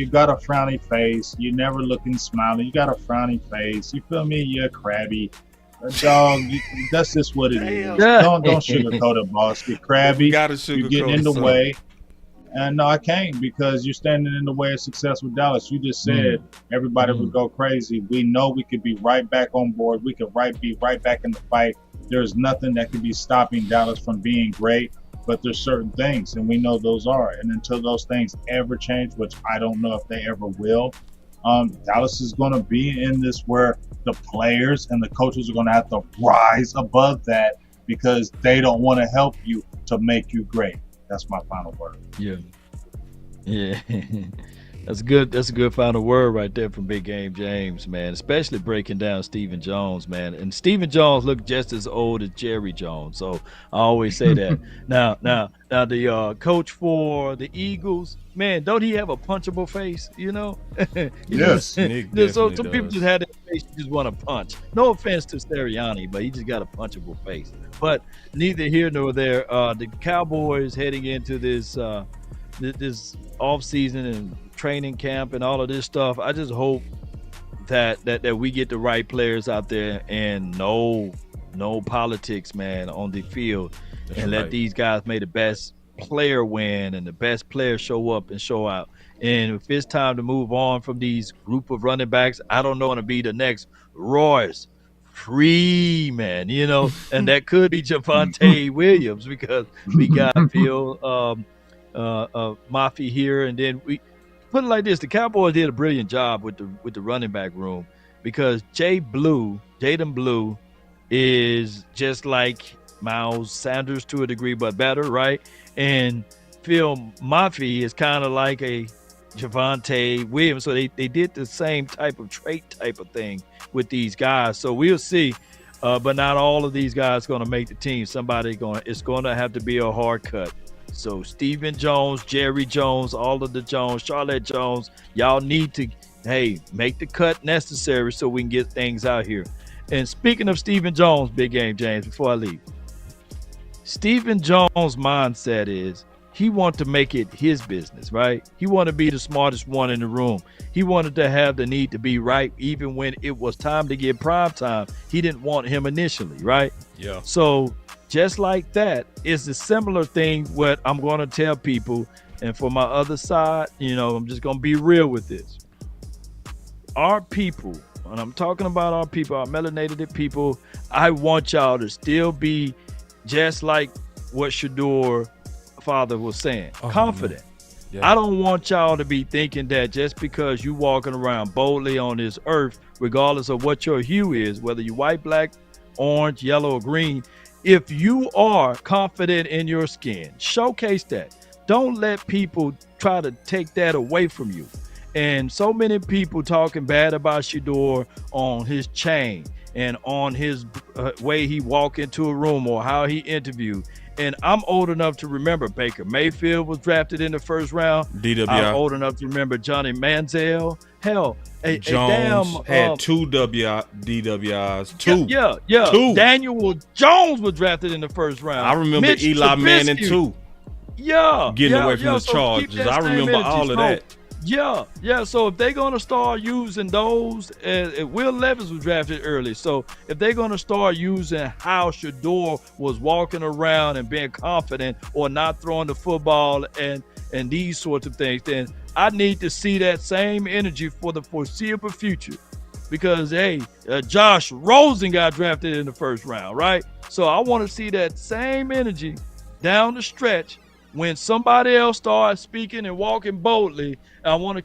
got a frowny face. You never looking smiling. You got a frowny face. You feel me? You're crabby. Dog, that's just what it is. Don't sugarcoat it, boss. You're crabby. You're getting in the way. And no, I can't because you're standing in the way of success with Dallas. You just said everybody would go crazy. We know we could be right back on board. We could be right back in the fight. There's nothing that could be stopping Dallas from being great. But there's certain things, and we know those are. And until those things ever change, which I don't know if they ever will, Dallas is going to be in this where the players and the coaches are going to have to rise above that because they don't want to help you to make you great. That's my final word. Yeah. That's good. That's a good final word right there from Big Game James, man. Especially breaking down Stephen Jones, man. And Stephen Jones looked just as old as Jerry Jones, so I always say that. Now, the coach for the Eagles, man, don't he have a punchable face? You know? Yes. So some people just had that face you just want to punch. No offense to Sirianni, but he just got a punchable face. But neither here nor there. The Cowboys heading into this off season and training camp and all of this stuff. I just hope that we get the right players out there and no politics, man, on the field. That's and let these guys make the best player win and the best player show up and show out. And if it's time to move on from these group of running backs, I don't know, want to be the next Royce Freeman, you know, and that could be Javonte Williams because we got Phil Mafia here, and then we put it like this: the Cowboys did a brilliant job with the running back room because Jaden Blue is just like Miles Sanders to a degree, but better, right? And Phil Mafia is kind of like a Javonte Williams, so they did the same type of trait type of thing with these guys. So we'll see, but not all of these guys going to make the team. It's going to have to be a hard cut. So Stephen Jones, Jerry Jones, all of the Jones, Charlotte Jones, y'all need to, make the cut necessary so we can get things out here. And speaking of Stephen Jones, Big Game James, before I leave, Stephen Jones' mindset is he wanted to make it his business, right? He wanted to be the smartest one in the room. He wanted to have the need to be right even when it was time to get prime time. He didn't want him initially, right? Yeah. So just like that, it's a similar thing what I'm going to tell people. And for my other side, I'm just going to be real with this. Our people, when I'm talking about our people, our melanated people, I want y'all to still be just like what Shador father was saying, confident. Yeah. I don't want y'all to be thinking that just because you walking around boldly on this earth, regardless of what your hue is, whether you white, black, orange, yellow, or green, if you are confident in your skin, showcase that. Don't let people try to take that away from you. And so many people talking bad about Shedeur on his chain and on his way he walk into a room or how he interviewed. And I'm old enough to remember Baker Mayfield was drafted in the first round. DWI. I'm old enough to remember Johnny Manziel. Hell, Jones had two DWIs. Two. Yeah. Two. Daniel Jones was drafted in the first round. I remember Mitch Eli Manning Trubisky. too. Yeah. Getting away from the so Chargers. keep that I same remember energy. all of that. Yeah. So if they're gonna start using those, Will Levis was drafted early. So if they're gonna start using how Shedeur was walking around and being confident or not throwing the football and these sorts of things, then I need to see that same energy for the foreseeable future. Because Josh Rosen got drafted in the first round, right? So I want to see that same energy down the stretch when somebody else starts speaking and walking boldly. I want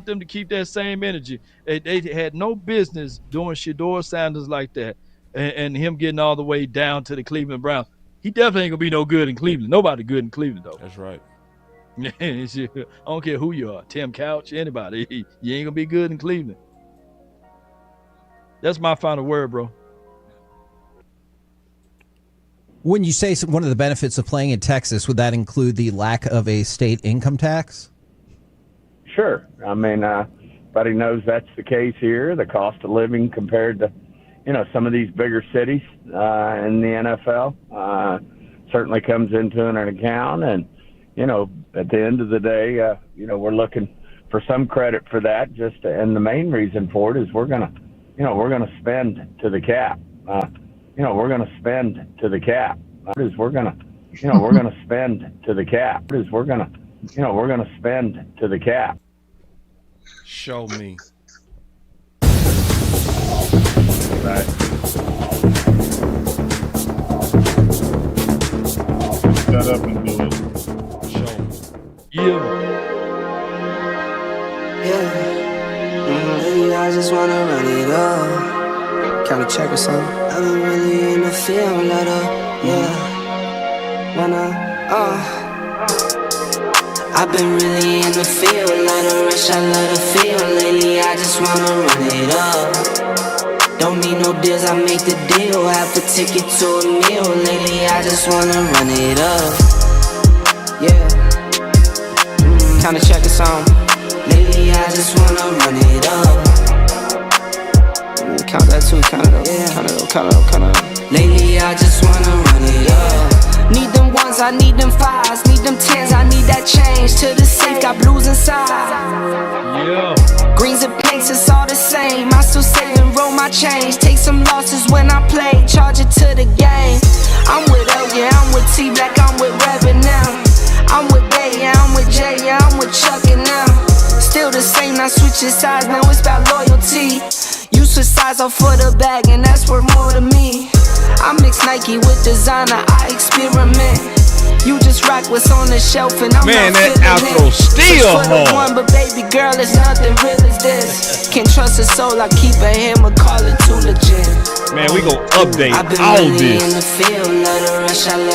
them to keep that same energy. They had no business doing Shedeur Sanders like that, and him getting all the way down to the Cleveland Browns. He definitely ain't gonna be no good in Cleveland. Nobody good in Cleveland though. That's right. I don't care who you are, Tim Couch, anybody. You ain't gonna be good in Cleveland. That's my final word, bro. When you say one of the benefits of playing in Texas, would that include the lack of a state income tax? Sure. I mean, everybody knows that's the case here. The cost of living compared to, some of these bigger cities in the NFL certainly comes into an account. And, at the end of the day, we're looking for some credit for that. And the main reason for it is we're gonna spend to the cap. We're gonna spend to the cap. We're gonna spend to the cap. We're gonna spend to the cap. Show me. Right. Shut up and do it. Show me. Yeah, I just wanna run it up. Kinda check or something. I've been really in the field, let up, I've been really in the field, let her rush, I let her feel. Lately, I just wanna run it up. Don't need no deals, I make the deal. Half a ticket to a meal. Lately, I just wanna run it up. Yeah. Kinda check or something. Lately, I just wanna run it up. Count that too, count it up, count it up. Lately, I just wanna run it up. Need them ones, I need them fives, need them tens, I need that change. To the safe, got blues inside. Yeah. Greens and pinks, it's all the same. I still save and roll my change. Take some losses when I play, charge it to the game. I'm with L, yeah, I'm with T Black, I'm with Revan now. I'm with Bay, yeah, I'm with Jay, yeah, I'm with Chuck and now. Still the same, not switching sides, now it's about loyalty. You switch sides off for the bag, and that's worth more to me. I mix Nike with designer, I experiment. You just rock what's on the shelf, and I'm Man, not that feeling outro it. still Push for the hard. one, but baby girl, it's nothing real as this. Can't trust a soul, I keep a hammer, call it too legit. Man, we gon' update I've been all really this. in the field, let her rush, I let